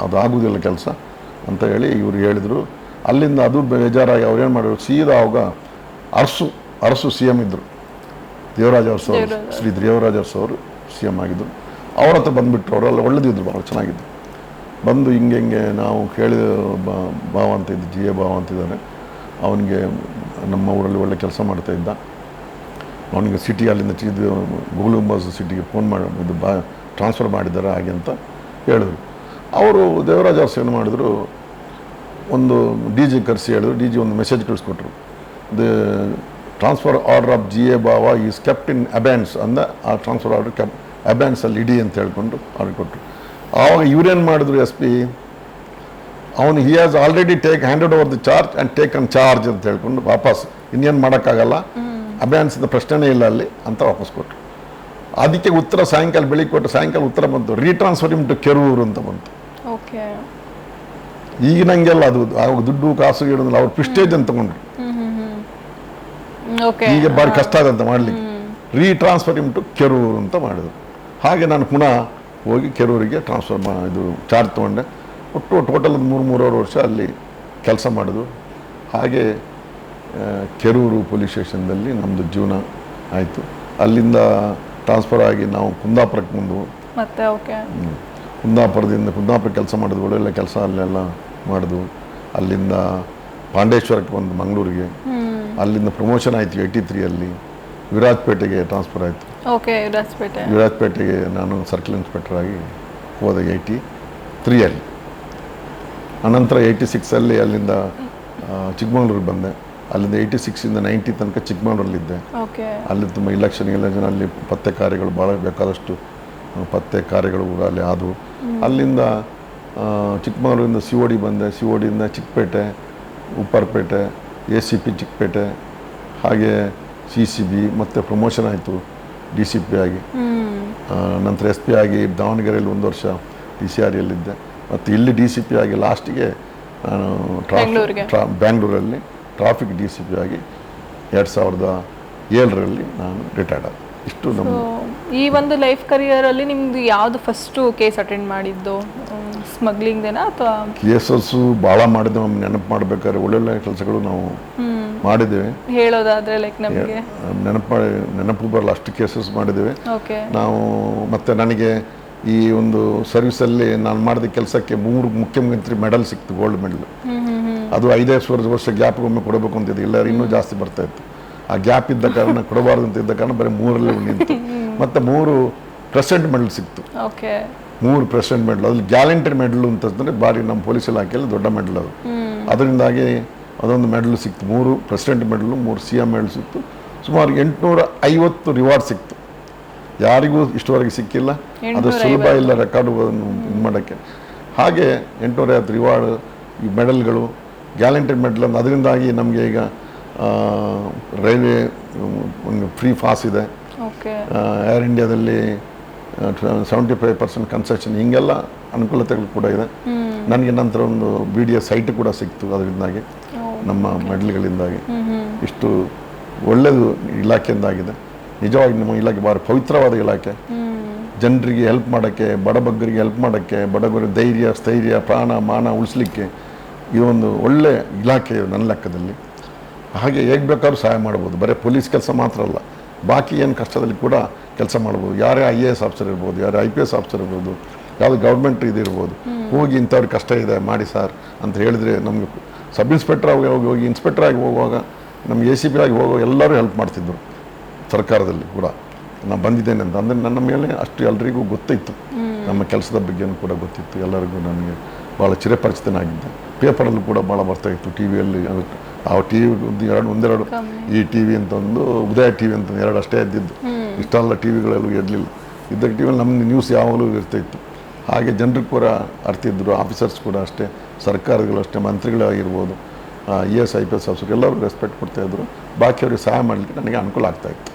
ಅದು ಆಗೋದಿಲ್ಲ ಕೆಲಸ ಅಂತ ಹೇಳಿ ಇವರು ಹೇಳಿದರು. ಅಲ್ಲಿಂದ ಅದು ಬೇಜಾರಾಗಿ ಅವ್ರೇನು ಮಾಡಿದ್ರು, ಸೀದಾ ಅವಾಗ ಅರಸು CM ಇದ್ದರು, ದೇವರಾಜ ಅರಸು ಅವರು, ಶ್ರೀ ದೇವರಾಜ ಅರಸು ಅವರು CM ಆಗಿದ್ದರು. ಅವ್ರ ಹತ್ರ ಬಂದುಬಿಟ್ರು. ಅವರೆಲ್ಲ ಒಳ್ಳೆದಿದ್ರು, ಭಾಳ ಚೆನ್ನಾಗಿದ್ದು. ಬಂದು ಹಿಂಗೆ ನಾವು ಕೇಳಿದ ಭಾವ ಅಂತ ಇದ್ದು, GA ಭಾವ ಅಂತಿದ್ದಾರೆ, ಅವನಿಗೆ ನಮ್ಮ ಊರಲ್ಲಿ ಒಳ್ಳೆ ಕೆಲಸ ಮಾಡ್ತಾ ಇದ್ದ, ಅವನಿಗೆ ಸಿಟಿ ಅಲ್ಲಿಂದ ಗುಗುಲುಂಬಾಸ್ ಸಿಟಿಗೆ ಫೋನ್ ಮಾಡಿ ಇದು ಟ್ರಾನ್ಸ್ಫರ್ ಮಾಡಿದ್ದಾರೆ ಹಾಗೆ ಅಂತ ಹೇಳಿದ್ರು. ಅವರು ದೇವರಾಜ ಅರಸು ಏನು ಮಾಡಿದ್ರು, ಒಂದು DG ಕರೆಸಿ ಹೇಳಿದ್ರು. DG ಒಂದು ಮೆಸೇಜ್ ಕಳಿಸ್ಕೊಟ್ರು, the transfer order of GA ಭಾವ ಈಸ್ ಕೆಪ್ಟ್ ಇನ್ ಅಬ್ಯಾನ್ಸ್ ಅಂದ. ಆ ಟ್ರಾನ್ಸ್ಫರ್ ಆರ್ಡರ್ ಅಬ್ಯಾನ್ಸಲ್ಲಿ ಇಡಿ ಅಂತ ಹೇಳ್ಕೊಂಡು ಆರ್ಡರ್ ಕೊಟ್ಟರು. ಆವಾಗ ಇವರೇನು ಮಾಡಿದ್ರು, SP ಅವನು he has already handed over the charge and taken charge ಅಂತ ಹೇಳ್ಕೊಂಡು ವಾಪಸ್, ಇನ್ನೇನು ಮಾಡೋಕ್ಕಾಗಲ್ಲ, ಅಬ್ಯಾನ್ಸಿಂದ ಪ್ರಶ್ನೆನೇ ಇಲ್ಲ ಅಲ್ಲಿ ಅಂತ ವಾಪಸ್ ಕೊಟ್ಟರು. ಅದಕ್ಕೆ ಉತ್ತರ ಸಾಯಂಕಾಲ ಬೆಳಿಗ್ಗೆ ಕೊಟ್ಟು ಸಾಯಂಕಾಲ ಉತ್ತರ ಬಂತು, ರೀಟ್ರಾನ್ಸ್ಫರ್ ಟು ಕೆರೂರು ಅಂತ ಬಂತು. ಈಗ ನಂಗೆಲ್ಲ ಅದು ಆವಾಗ ದುಡ್ಡು ಕಾಸು ಇಡೋದಿಲ್ಲ, ಅವ್ರು ಪ್ರಿಸ್ಟೇಜ್ ಅಂತ ತಗೊಂಡ್ರು. ಈಗ ಭಾರಿ ಕಷ್ಟ ಆದಂತ ಮಾಡಲಿಕ್ಕೆ. ರೀಟ್ರಾನ್ಸ್ಫರ್ ಟು ಕೆರೂರು ಅಂತ ಮಾಡಿದ್ರು. ಹಾಗೆ ನಾನು ಪುನಃ ಹೋಗಿ ಕೆರೂರಿಗೆ ಟ್ರಾನ್ಸ್ಫರ್ ಇದು ಚಾರ್ಜ್ ತೊಗೊಂಡೆ. ಒಟ್ಟು ಟೋಟಲ್ 3-3.5 ವರ್ಷ ಅಲ್ಲಿ ಕೆಲಸ ಮಾಡಿದ್ರು. ಹಾಗೆ ಕೆರೂರು ಪೊಲೀಸ್ ಸ್ಟೇಷನ್ದಲ್ಲಿ ನಮ್ಮದು ಜೀವನ ಆಯಿತು. ಅಲ್ಲಿಂದ ಟ್ರಾನ್ಸ್ಫರ್ ಆಗಿ ನಾವು ಕುಂದಾಪುರಕ್ಕೆ ಬಂದವು. ಕುಂದಾಪುರ ಕೆಲಸ ಮಾಡಿದ್ವು, ಒಳ್ಳೆಲ್ಲ ಕೆಲಸ ಅಲ್ಲೆಲ್ಲ ಮಾಡಿದ್ವು. ಅಲ್ಲಿಂದ ಪಾಂಡೇಶ್ವರಕ್ಕೆ ಬಂದು ಮಂಗಳೂರಿಗೆ. ಅಲ್ಲಿಂದ ಪ್ರಮೋಷನ್ ಆಯಿತು 83 ವಿರಾಜಪೇಟೆಗೆ ಟ್ರಾನ್ಸ್ಫರ್ ಆಯಿತು. ವಿರಾಜಪೇಟೆಗೆ ನಾನು ಸರ್ಕಲ್ ಇನ್ಸ್ಪೆಕ್ಟರ್ ಆಗಿ ಹೋದೆ 83. ಅನಂತರ 86 ಅಲ್ಲಿಂದ ಚಿಕ್ಕಮಗಳೂರಿಗೆ ಬಂದೆ. ಅಲ್ಲಿಂದ 86 90 ತನಕ ಚಿಕ್ಕಮಗಳೂರಲ್ಲಿದ್ದೆ. ಅಲ್ಲಿ ತುಂಬ ಇಲೆಕ್ಷನ್ ಅಲ್ಲಿ ಪತ್ತೆ ಕಾರ್ಯಗಳು ಭಾಳ ಬೇಕಾದಷ್ಟು ಪತ್ತೆ ಕಾರ್ಯಗಳು ಊರಲ್ಲಿ ಆದವು. ಅಲ್ಲಿಂದ ಚಿಕ್ಕಮಗಳೂರಿಂದ COD ಬಂದೆ. CODಯಿಂದ ಚಿಕ್ಕಪೇಟೆ, ಉಪ್ಪರಪೇಟೆ, ACP ಚಿಕ್ಕಪೇಟೆ, ಹಾಗೆ CCB, ಮತ್ತು ಪ್ರಮೋಷನ್ ಆಯಿತು DCP ಆಗಿ. ನಂತರ SP ಆಗಿ ದಾವಣಗೆರೆಯಲ್ಲಿ 1 ವರ್ಷ TCRಯಲ್ಲಿದ್ದೆ. ಮತ್ತು ಇಲ್ಲಿ DCP ಆಗಿ ಲಾಸ್ಟಿಗೆ ನಾನು ಬ್ಯಾಂಗ್ಳೂರಲ್ಲಿ ಟ್ರಾಫಿಕ್ DCP ಆಗಿ 2007 ನಾನು ರಿಟೈರ್ಡ್ ಆದೆ. ಇಷ್ಟು ನಮ್ಮ ಈ ಒಂದು ಲೈಫ್ ಕರಿಯರಲ್ಲಿ ನಿಮ್ದು ಯಾವುದು ಫಸ್ಟು ಕೇಸ್ ಅಟೆಂಡ್ ಮಾಡಿದ್ದು? ಸ್ಮಗ್ಲಿಂಗ್ದೇನಾ ಅಥವಾ? ಕೇಸಸ್ಸು ಭಾಳ ಮಾಡಿದ್ದೇವೆ. ನೆನಪು ಮಾಡಬೇಕಾದ್ರೆ ಒಳ್ಳೊಳ್ಳೆ ಕೆಲಸಗಳು ನಾವು ಮಾಡಿದ್ದೇವೆ. ಹೇಳೋದಾದ್ರೆ ಲೈಕ್ ನಮಗೆ ನೆನಪು ಬರಲ್ಲ, ಅಷ್ಟು ಕೇಸಸ್ ಮಾಡಿದ್ದೇವೆ ನಾವು. ಮತ್ತು ನನಗೆ ಈ ಒಂದು ಸರ್ವಿಸಲ್ಲಿ ನಾನು ಮಾಡಿದ ಕೆಲಸಕ್ಕೆ 3 ಮುಖ್ಯಮಂತ್ರಿ ಮೆಡಲ್ ಸಿಕ್ತು, ಗೋಲ್ಡ್ ಮೆಡಲ್. ಅದು 5 ವರ್ಷ ಗ್ಯಾಪ್ಗೊಮ್ಮೆ ಕೊಡಬೇಕು ಅಂತಿದ್ದು, ಎಲ್ಲರೂ ಇನ್ನೂ ಜಾಸ್ತಿ ಬರ್ತಾ ಇತ್ತು. ಆ ಗ್ಯಾಪ್ ಇದ್ದ ಕಾರಣ ಕೊಡಬಾರ್ದು ಅಂತ ಇದ್ದ ಕಾರಣ ಬರೀ 3 ನಿಂತು. ಮತ್ತು 3 ಪ್ರೆಸಿಡೆಂಟ್ ಮೆಡಲ್ ಸಿಕ್ತು. 3 ಪ್ರೆಸಿಡೆಂಟ್ ಮೆಡಲ್. ಅದ್ರಲ್ಲಿ ಗ್ಯಾಲೆಂಟರಿ ಮೆಡಲ್ ಅಂತಂದರೆ ಭಾರಿ ನಮ್ಮ ಪೊಲೀಸ್ ಇಲಾಖೆಯಲ್ಲಿ ದೊಡ್ಡ ಮೆಡಲ್ ಅದು. ಅದರಿಂದಾಗಿ ಅದೊಂದು ಮೆಡಲ್ ಸಿಕ್ತು. 3 ಪ್ರೆಸಿಡೆಂಟ್ ಮೆಡಲು, 3 CM ಮೆಡಲ್ ಸಿಕ್ತು. ಸುಮಾರು 850 ರಿವಾರ್ಡ್ ಸಿಕ್ತು. ಯಾರಿಗೂ ಇಷ್ಟವರೆಗೆ ಸಿಕ್ಕಿಲ್ಲ. ಅದು ಸುಲಭ ಇಲ್ಲ ರೆಕಾರ್ಡು ಇದು ಮಾಡೋಕ್ಕೆ. ಹಾಗೆ 850 ರಿವಾರ್ಡ್, ಈ ಮೆಡಲ್ಗಳು, ಗ್ಯಾಲೆಂಟರಿ ಮೆಡಲ್. ಅದರಿಂದಾಗಿ ನಮಗೆ ಈಗ ರೈಲ್ವೆ ಒಂದು ಫ್ರೀ ಪಾಸ್ ಇದೆ. ಏರ್ ಇಂಡಿಯಾದಲ್ಲಿ 75% ಕನ್ಸೆಷನ್, ಹಿಂಗೆಲ್ಲ ಅನುಕೂಲತೆಗಳು ಕೂಡ ಇದೆ. ನನಗೆ ನಂತರ ಒಂದು BDS ಸೈಟ್ ಕೂಡ ಸಿಕ್ತು ಅದರಿಂದಾಗಿ, ನಮ್ಮ ಮೆಡಲ್ಗಳಿಂದಾಗಿ. ಇಷ್ಟು ಒಳ್ಳೆಯದು ಇಲಾಖೆಯಿಂದಾಗಿದೆ. ನಿಜವಾಗಿ ನಮ್ಮ ಇಲಾಖೆ ಭಾಳ ಪವಿತ್ರವಾದ ಇಲಾಖೆ. ಜನರಿಗೆ ಹೆಲ್ಪ್ ಮಾಡೋಕ್ಕೆ, ಬಡಬಗ್ಗರಿಗೆ ಹೆಲ್ಪ್ ಮಾಡೋಕ್ಕೆ, ಬಡಬಗ್ಗರ ಧೈರ್ಯ, ಸ್ಥೈರ್ಯ, ಪ್ರಾಣ ಮಾನ ಉಳಿಸ್ಲಿಕ್ಕೆ ಇದೊಂದು ಒಳ್ಳೆ ಇಲಾಖೆ ನನ್ನ ಲೆಕ್ಕದಲ್ಲಿ. ಹಾಗೆ ಹೇಗೆ ಬೇಕಾದ್ರೂ ಸಹಾಯ ಮಾಡ್ಬೋದು. ಬರೀ ಪೊಲೀಸ್ ಕೆಲಸ ಮಾತ್ರ ಅಲ್ಲ, ಬಾಕಿ ಏನು ಕಷ್ಟದಲ್ಲಿ ಕೂಡ ಕೆಲಸ ಮಾಡ್ಬೋದು. ಯಾರೇ IAS ಆಫೀಸರ್ ಇರ್ಬೋದು, ಯಾರೇ IPS ಆಫೀಸರ್ ಇರ್ಬೋದು, ಯಾವುದು ಗೌರ್ಮೆಂಟ್ ಇದಿರ್ಬೋದು, ಹೋಗಿ ಇಂಥವ್ರಿಗೆ ಕಷ್ಟ ಇದೆ ಮಾಡಿ ಸರ್ ಅಂತ ಹೇಳಿದರೆ, ನಮಗೆ ಸಬ್ ಇನ್ಸ್ಪೆಕ್ಟರ್ ಆಗಿ ಹೋಗಿ ಇನ್ಸ್ಪೆಕ್ಟರ್ ಆಗಿ ಹೋಗುವಾಗ, ನಮ್ಗೆ ACP ಆಗಿ ಹೋಗುವಾಗ ಎಲ್ಲರೂ ಹೆಲ್ಪ್ ಮಾಡ್ತಿದ್ದರು. ಸರ್ಕಾರದಲ್ಲಿ ಕೂಡ ನಾನು ಬಂದಿದ್ದೇನೆ ಅಂತ ಅಂದರೆ ನನ್ನ ಮೇಲೆ ಅಷ್ಟು ಎಲ್ಲರಿಗೂ ಗೊತ್ತಿತ್ತು. ನಮ್ಮ ಕೆಲಸದ ಬಗ್ಗೆನೂ ಕೂಡ ಗೊತ್ತಿತ್ತು ಎಲ್ಲರಿಗೂ. ನನಗೆ ಭಾಳ ಚಿರಪರಿಚಿತನಾಗಿದ್ದೆ. ಪೇಪರಲ್ಲೂ ಕೂಡ ಭಾಳ ಬರ್ತಾಯಿತ್ತು, TVಯಲ್ಲಿ. ಆ TV ಒಂದೆರಡು ಈ TV ಅಂತ ಒಂದು, ಉದಯ TV ಅಂತ 2 ಅಷ್ಟೇ ಇದ್ದಿದ್ದು. ಇಷ್ಟೆಲ್ಲ TVಗಳಲ್ಲೂ ಇರಲಿಲ್ಲ. ಇದ್ದ TVಯಲ್ಲಿ ನಮ್ಮ ನ್ಯೂಸ್ ಯಾವಾಗಲೂ ಇರ್ತಾಯಿತ್ತು. ಹಾಗೆ ಜನರು ಕೂಡ ಅರ್ತಿದ್ರು, ಆಫೀಸರ್ಸ್ ಕೂಡ ಅಷ್ಟೇ, ಸರ್ಕಾರಗಳು ಅಷ್ಟೇ, ಮಂತ್ರಿಗಳಾಗಿರ್ಬೋದು, IAS IPS ಆಫೀಸರ್ ಎಲ್ಲರೂ ರೆಸ್ಪೆಕ್ಟ್ ಕೊಡ್ತಾ ಇದ್ರು, ಬಾಕಿಯವ್ರಿಗೆ ಸಹಾಯ ಮಾಡಲಿಕ್ಕೆ ನನಗೆ ಅನುಕೂಲ ಆಗ್ತಾ ಇತ್ತು.